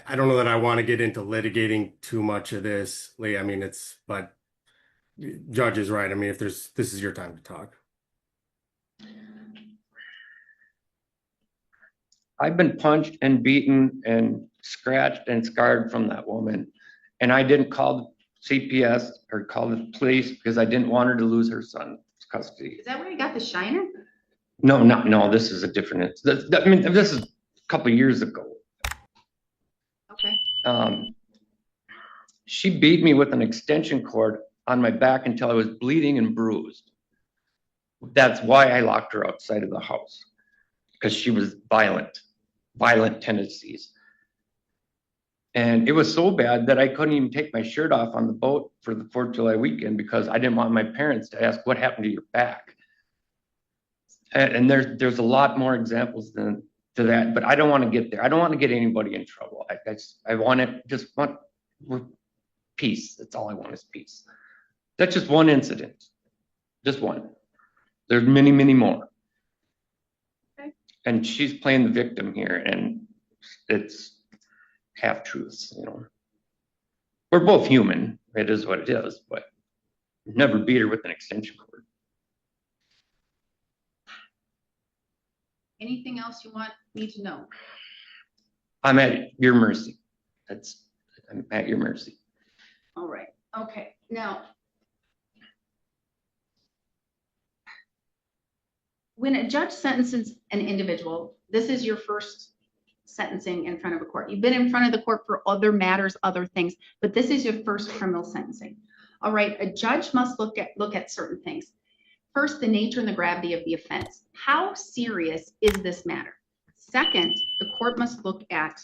I don't know that I want to get into litigating too much of this, Lee. I mean, but Judge is right. I mean, this is your time to talk. I've been punched and beaten and scratched and scarred from that woman. And I didn't call CPS or call the police because I didn't want her to lose her son's custody. Is that where you got the shiner? No, this is a different, I mean, this is a couple of years ago. Okay. She beat me with an extension cord on my back until I was bleeding and bruised. That's why I locked her outside of the house, because she was violent tendencies. And it was so bad that I couldn't even take my shirt off on the boat for the 4th of July weekend because I didn't want my parents to ask what happened to your back. And there's a lot more examples to that, but I don't want to get there. I don't want to get anybody in trouble. I want peace. That's all I want is peace. That's just one incident, just one. There's many, many more. Okay. And she's playing the victim here, and it's half truths, you know. We're both human. It is what it is, but never beat her with an extension cord. Anything else you want me to know? I'm at your mercy. I'm at your mercy. All right. Okay. Now, when a judge sentences an individual, this is your first sentencing in front of a court. You've been in front of the court for other matters, other things, but this is your first criminal sentencing. All right. A judge must look at certain things. First, the nature and the gravity of the offense. How serious is this matter? Second, the court must look at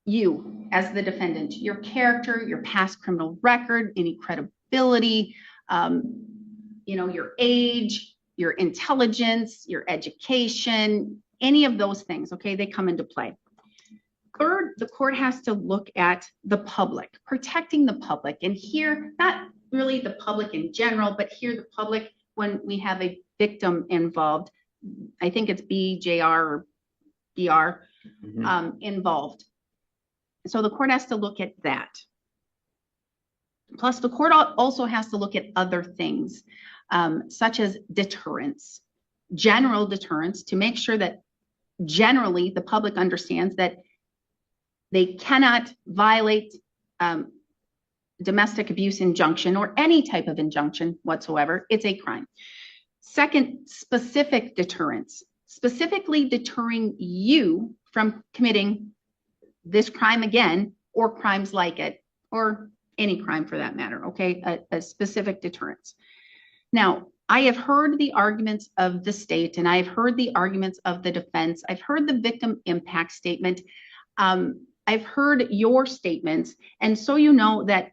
you as the defendant, your character, your past criminal record, any credibility, your age, your intelligence, your education, any of those things, okay, they come into play. Third, the court has to look at the public, protecting the public. And here, not really the public in general, but here the public when we have a victim involved. I think it's BJR or BR involved. So the court has to look at that. Plus, the court also has to look at other things, such as deterrence, general deterrence, to make sure that generally the public understands that they cannot violate domestic abuse injunction or any type of injunction whatsoever. It's a crime. Second, specific deterrence, specifically deterring you from committing this crime again, or crimes like it, or any crime for that matter, okay? A specific deterrence. Now, I have heard the arguments of the state, and I've heard the arguments of the defense. I've heard the victim impact statement. I've heard your statements. And so you know that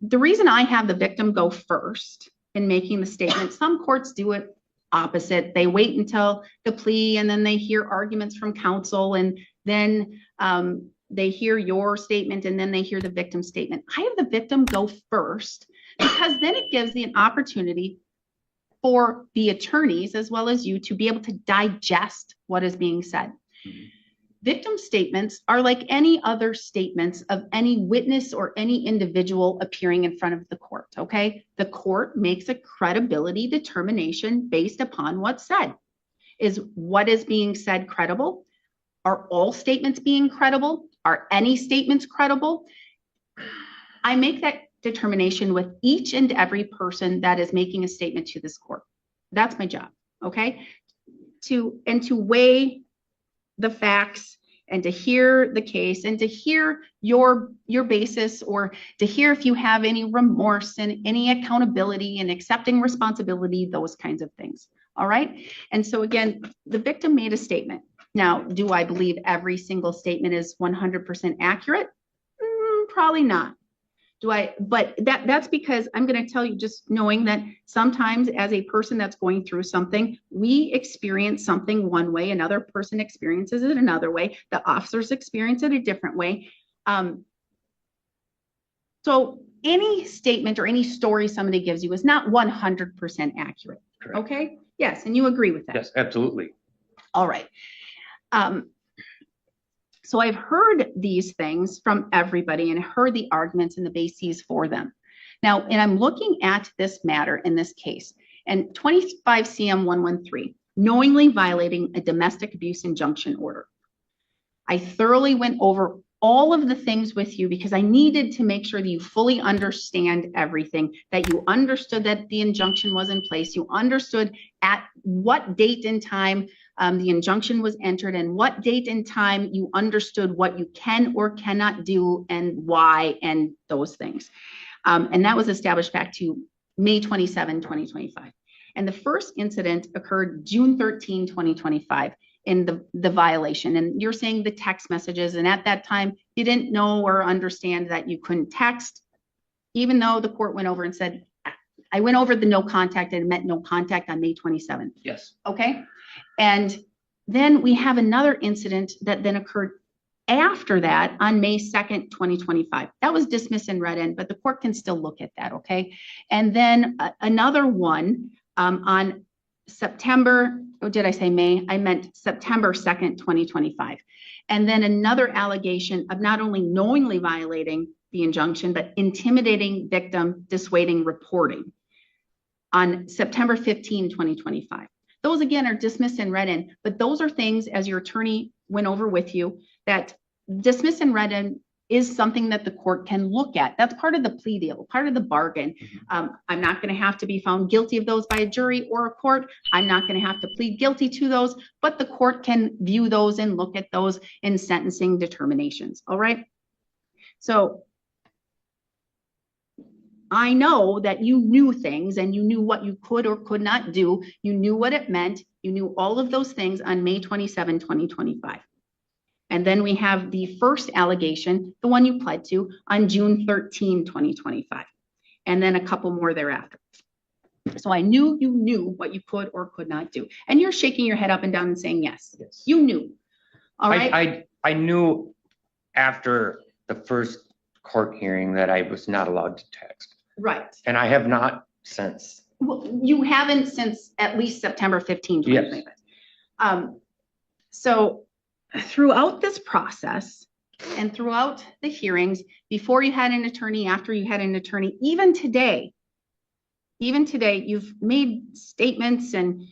the reason I have the victim go first in making the statement, some courts do it opposite. They wait until the plea and then they hear arguments from counsel, and then they hear your statement and then they hear the victim statement. I have the victim go first because then it gives an opportunity for the attorneys as well as you to be able to digest what is being said. Mm-hmm. Victim statements are like any other statements of any witness or any individual appearing in front of the court. okay? The court makes a credibility determination based upon what's said. Is what is being said credible? Are all statements being credible? Are any statements credible? I make that determination with each and every person that is making a statement to this court. That's my job, okay? To weigh the facts and to hear the case and to hear your basis, or to hear if you have any remorse and any accountability and accepting responsibility, those kinds of things. All right. And so again, the victim made a statement. Now, do I believe every single statement is 100% accurate? Probably not. But that's because I'm going to tell you, just knowing that sometimes as a person that's going through something, we experience something one way, another person experiences it another way, the officers experience it a different way. So any statement or any story somebody gives you is not 100% accurate. Correct. Okay? Yes, and you agree with that? Yes, absolutely. All right. So I've heard these things from everybody and heard the arguments and the bases for them. Now, and I'm looking at this matter in this case, and 25 CM 113, knowingly violating a domestic abuse injunction order. I thoroughly went over all of the things with you because I needed to make sure that you fully understand everything, that you understood that the injunction was in place, you understood at what date and time the injunction was entered, and what date and time you understood what you can or cannot do and why, and those things. And that was established back to May 27, 2025. And the first incident occurred June 13, 2025 in the violation. And you're saying the text messages, and at that time you didn't know or understand that you couldn't text, even though the court went over and said, I went over the no contact and it meant no contact on May 27th. Yes. Okay. And then we have another incident that then occurred after that on May 2nd, 2025. That was dismissed and read in, but the court can still look at that. Okay. And then another one on September, or did I say May? I meant September 2nd, 2025. And then another allegation of not only knowingly violating the injunction, but intimidating victim, dissuading reporting on September 15, 2025. Those again are dismissed and read in, but those are things, as your attorney went over with you, that dismissed and read in is something that the court can look at. That's part of the plea deal, part of the bargain. I'm not going to have to be found guilty of those by a jury or a court. I'm not going to have to plead guilty to those, but the court can view those and look at those in sentencing determinations. All right. So I know that you knew things and you knew what you could or could not do. You knew what it meant. You knew all of those things on May 27, 2025. And then we have the first allegation, the one you pled to, on June 13, 2025. And then a couple more thereafter. So I knew you knew what you could or could not do. And you're shaking your head up and down and saying yes. Yes. You knew. All right. I knew after the first court hearing that I was not allowed to text. Right. And I have not since. Well, you haven't since at least September 15, 2025. Yes. So throughout this process and throughout the hearings, before you had an attorney, after you had an attorney, even today, you've made statements and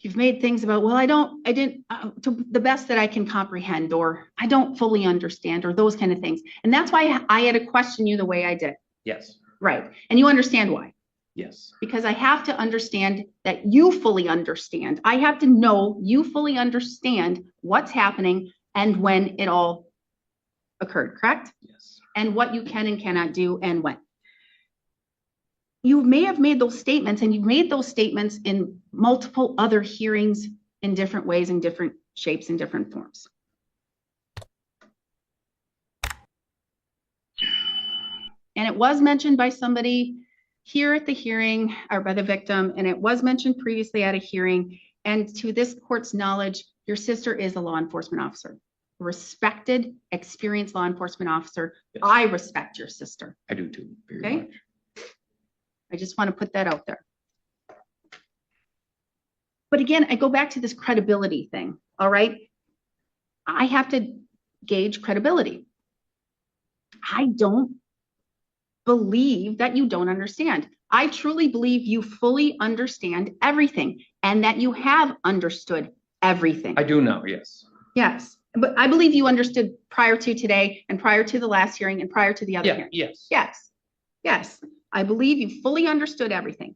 you've made things about, well, I didn't, to the best that I can comprehend, or I don't fully understand, or those kind of things. And that's why I had to question you the way I did. Yes. Right. And you understand why. Yes. Because I have to understand that you fully understand. I have to know you fully understand what's happening and when it all occurred, correct? Yes. And what you can and cannot do and when. You may have made those statements, and you've made those statements in multiple other hearings in different ways, in different shapes, and different forms. And it was mentioned by somebody here at the hearing, or by the victim, and it was mentioned previously at a hearing. And to this court's knowledge, your sister is a law enforcement officer, a respected, experienced law enforcement officer. Yes. I respect your sister. I do too. Very Okay. much. I just want to put that out there. But again, I go back to this credibility thing. All right. I have to gauge credibility. I don't believe that you don't understand. I truly believe you fully understand everything and that you have understood everything. I do now, yes. Yes, but I believe you understood prior to today and prior to the last hearing and prior to the other Yeah, hearing. yes. Yes, yes. I believe you fully understood everything.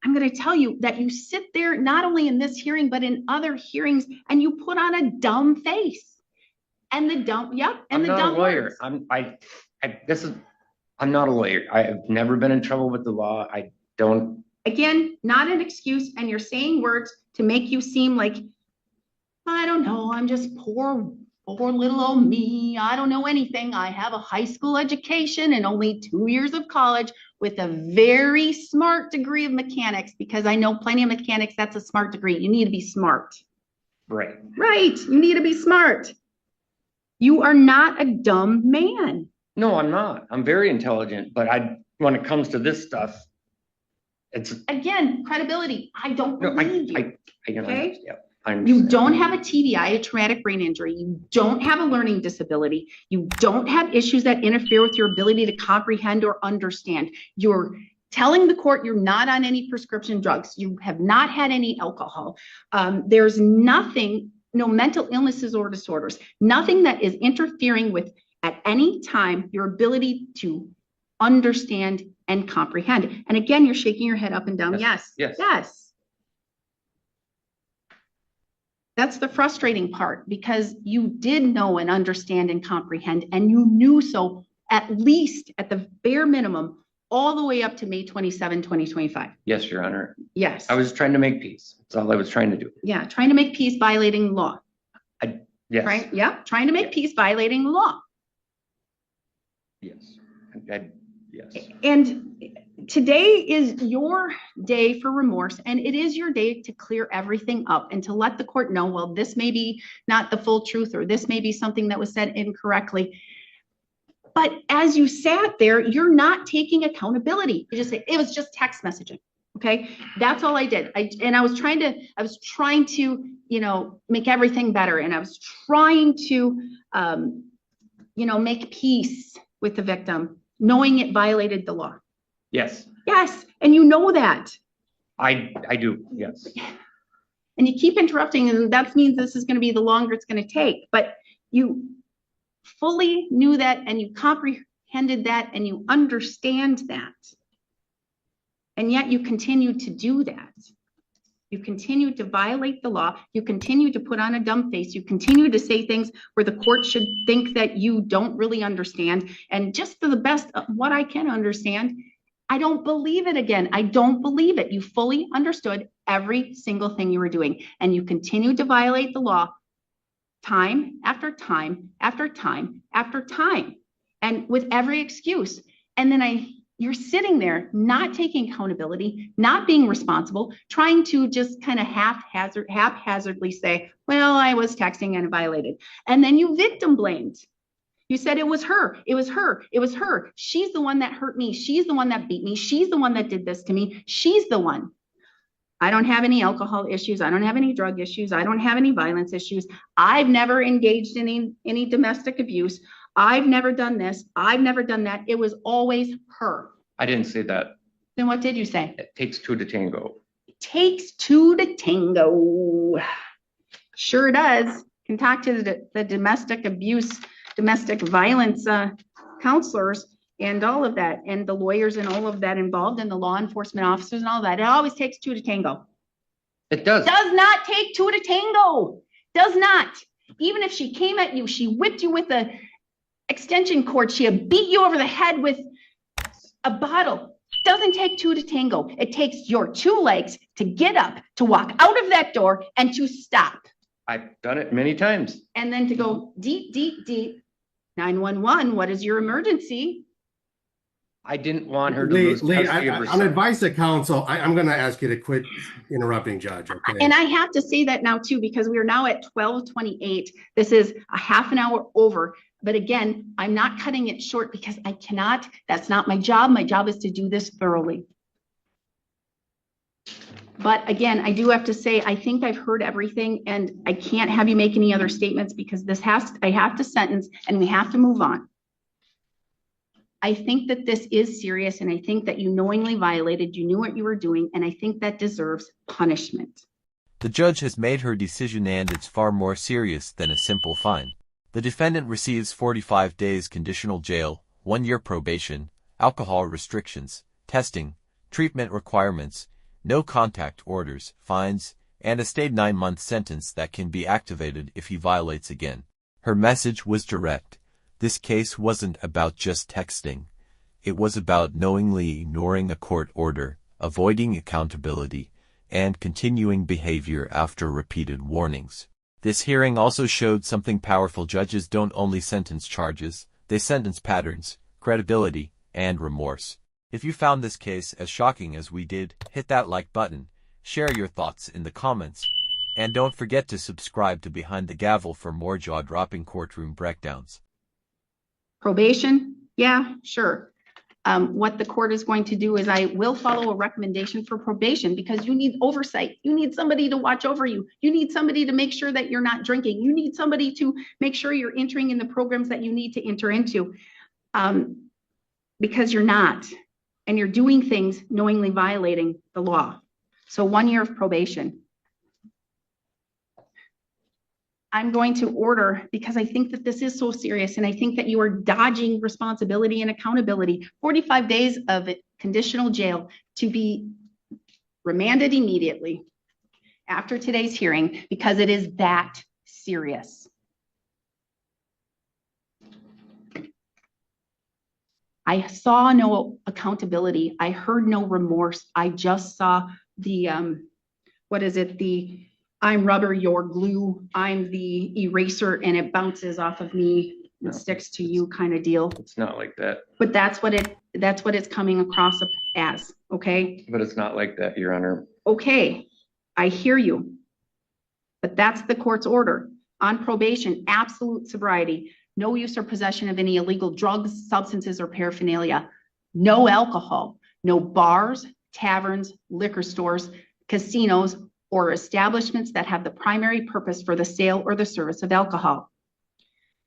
I'm going to tell you that you sit there not only in this hearing, but in other hearings, and you put on a dumb face. And the dumb, yep, and the dumb I'm not a lawyer. words. I'm not a lawyer. I have never been in trouble with the law. I don't. Again, not an excuse, and you're saying words to make you seem like, I don't know, I'm just poor little old me. I don't know anything. I have a high school education and only 2 years of college with a very smart degree of mechanics, because I know plenty of mechanics. That's a smart degree. You need to be smart. Right. Right. You need to be smart. You are not a dumb man. No, I'm not. I'm very intelligent, but when it comes to this stuff, it's. Again, credibility. I don't No, believe you. I can Okay? understand. Yeah, I You understand. don't have a TBI, a traumatic brain injury. You don't have a learning disability. You don't have issues that interfere with your ability to comprehend or understand. You're telling the court you're not on any prescription drugs. You have not had any alcohol. There's nothing, no mental illnesses or disorders, nothing that is interfering with at any time your ability to understand and comprehend. And again, you're shaking your head up and down. Yes. Yes. Yes. Yes. That's the frustrating part, because you did know and understand and comprehend, and you knew so at least at the bare minimum all the way up to May 27, 2025. Yes, Your Honor. Yes. I was trying to make peace. That's all I was trying to do. Yeah, trying to make peace, violating law. Yes. Right? Yeah, trying to make peace, violating the law. Yes. Yes. And today is your day for remorse, and it is your day to clear everything up and to let the court know, well, this may be not the full truth, or this may be something that was said incorrectly. But as you sat there, you're not taking accountability. You just say, it was just text messaging. Okay, that's all I did. I was trying to, make everything better. And I was trying to, make peace with the victim, knowing it violated the law. Yes. Yes, and you know that. I do. Yes. And you keep interrupting, and that means this is going to be the longer it's going to take. But you fully knew that, and you comprehended that, and you understand that. And yet you continue to do that. You continue to violate the law. You continue to put on a dumb face. You continue to say things where the court should think that you don't really understand. And just to the best of what I can understand, I don't believe it again. I don't believe it. You fully understood every single thing you were doing, and you continued to violate the law time after time after time after time, and with every excuse. And then you're sitting there not taking accountability, not being responsible, trying to just kind of haphazardly say, well, I was texting and it violated. And then you victim blamed. You said it was her, it was her, it was her. She's the one that hurt me. She's the one that beat me. She's the one that did this to me. She's the one. I don't have any alcohol issues. I don't have any drug issues. I don't have any violence issues. I've never engaged in any domestic abuse. I've never done this. I've never done that. It was always her. I didn't say that. Then what did you say? It takes two to tango. It takes two to tango. Sure does. Can talk to the domestic abuse, domestic violence counselors and all of that, and the lawyers and all of that involved, and the law enforcement officers and all that. It always takes two to tango. It does. Does not take two to tango. Does not. Even if she came at you, she whipped you with a extension cord, she beat you over the head with a bottle. Doesn't take two to tango. It takes your two legs to get up, to walk out of that door, and to stop. I've done it many times. And then to go deep, deep, deep. 911, what is your emergency? I didn't want her to Lee, lose custody of her on son. advice of counsel, I'm going to ask you to quit interrupting, Judge. Okay. And I have to say that now too, because we are now at 12:28. This is a half an hour over. But again, I'm not cutting it short because I cannot. That's not my job. My job is to do this thoroughly. But again, I do have to say, I think I've heard everything, and I can't have you make any other statements because I have to sentence and we have to move on. I think that this is serious, and I think that you knowingly violated, you knew what you were doing, and I think that deserves punishment. The judge has made her decision, and it's far more serious than a simple fine. The defendant receives 45 days conditional jail, 1 year probation, alcohol restrictions, testing, treatment requirements, no contact orders, fines, and a stayed 9-month sentence that can be activated if he violates again. Her message was direct. This case wasn't about just texting. It was about knowingly ignoring a court order, avoiding accountability, and continuing behavior after repeated warnings. This hearing also showed something powerful. Judges don't only sentence charges, they sentence patterns, credibility, and remorse. If you found this case as shocking as we did, hit that like button, share your thoughts in the comments, and don't forget to subscribe to Behind the Gavel for more jaw-dropping courtroom breakdowns. Probation? Yeah, sure. What the court is going to do is I will follow a recommendation for probation because you need oversight. You need somebody to watch over you. You need somebody to make sure that you're not drinking. You need somebody to make sure you're entering in the programs that you need to enter into, because you're not, and you're doing things knowingly violating the law. So 1 year of probation. I'm going to order, because I think that this is so serious, and I think that you are dodging responsibility and accountability, 45 days of conditional jail to be remanded immediately after today's hearing, because it is that serious. I saw no accountability. I heard no remorse. I just saw the, what is it? The I'm rubber, you're glue, I'm the eraser, and it bounces off of me and sticks to you kind of deal. It's not like that. But that's what it's coming across as, okay? But it's not like that, Your Honor. Okay, I hear you. But that's the court's order. On probation, absolute sobriety, no use or possession of any illegal drugs, substances, or paraphernalia, no alcohol, no bars, taverns, liquor stores, casinos, or establishments that have the primary purpose for the sale or the service of alcohol.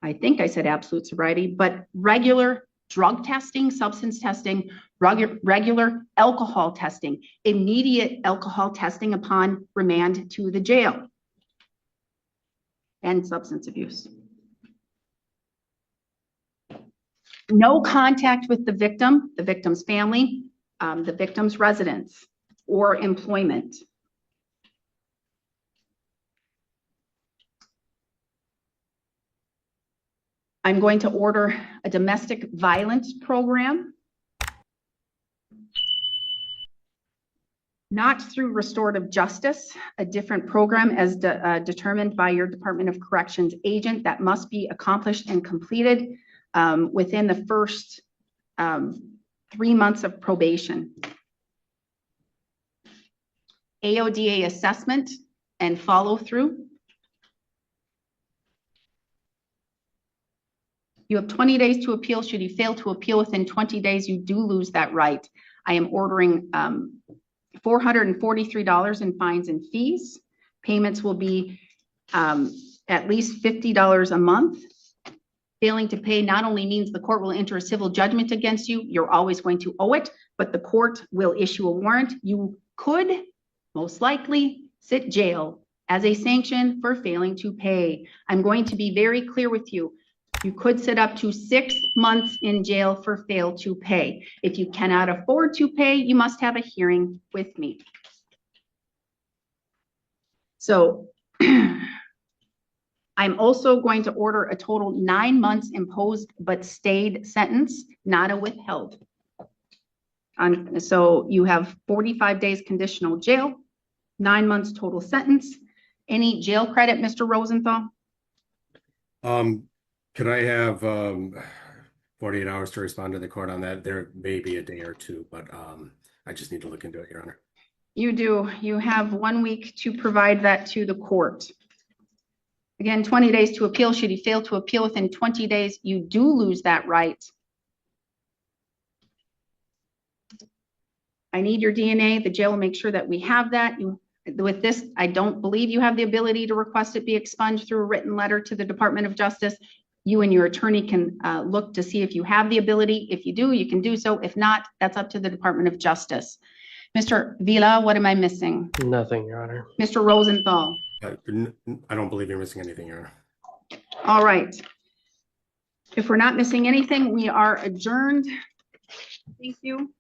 I think I said absolute sobriety, but regular drug testing, substance testing, regular alcohol testing, immediate alcohol testing upon remand to the jail, and substance abuse. No contact with the victim's family, the victim's residence, or employment. I'm going to order a domestic violence program, not through restorative justice, a different program as determined by your Department of Corrections agent that must be accomplished and completed within the first 3 months of probation. AODA assessment and follow through. You have 20 days to appeal. Should you fail to appeal within 20 days, you do lose that right. I am ordering $443 in fines and fees. Payments will be at least $50 a month. Failing to pay not only means the court will enter a civil judgment against you, you're always going to owe it, but the court will issue a warrant. You could most likely sit jail as a sanction for failing to pay. I'm going to be very clear with you. You could sit up to 6 months in jail for fail to pay. If you cannot afford to pay, you must have a hearing with me. So I'm also going to order a total 9 months imposed but stayed sentence, not a withheld. So you have 45 days conditional jail, 9 months total sentence. Any jail credit, Mr. Rosenthal? Could I have 48 hours to respond to the court on that? There may be a day or two, but I just need to look into it, Your Honor. You do. You have 1 week to provide that to the court. Again, 20 days to appeal. Should you fail to appeal within 20 days, you do lose that right. I need your DNA. The jail will make sure that we have that. With this, I don't believe you have the ability to request it be expunged through a written letter to the Department of Justice. you and your attorney can look to see if you have the ability. If you do, you can do so. If not, that's up to the Department of Justice. Mr. Vila, what am I missing? Nothing, Your Honor. Mr. Rosenthal? I don't believe you're missing anything, Your Honor. All right. If we're not missing anything, we are adjourned. Thank you.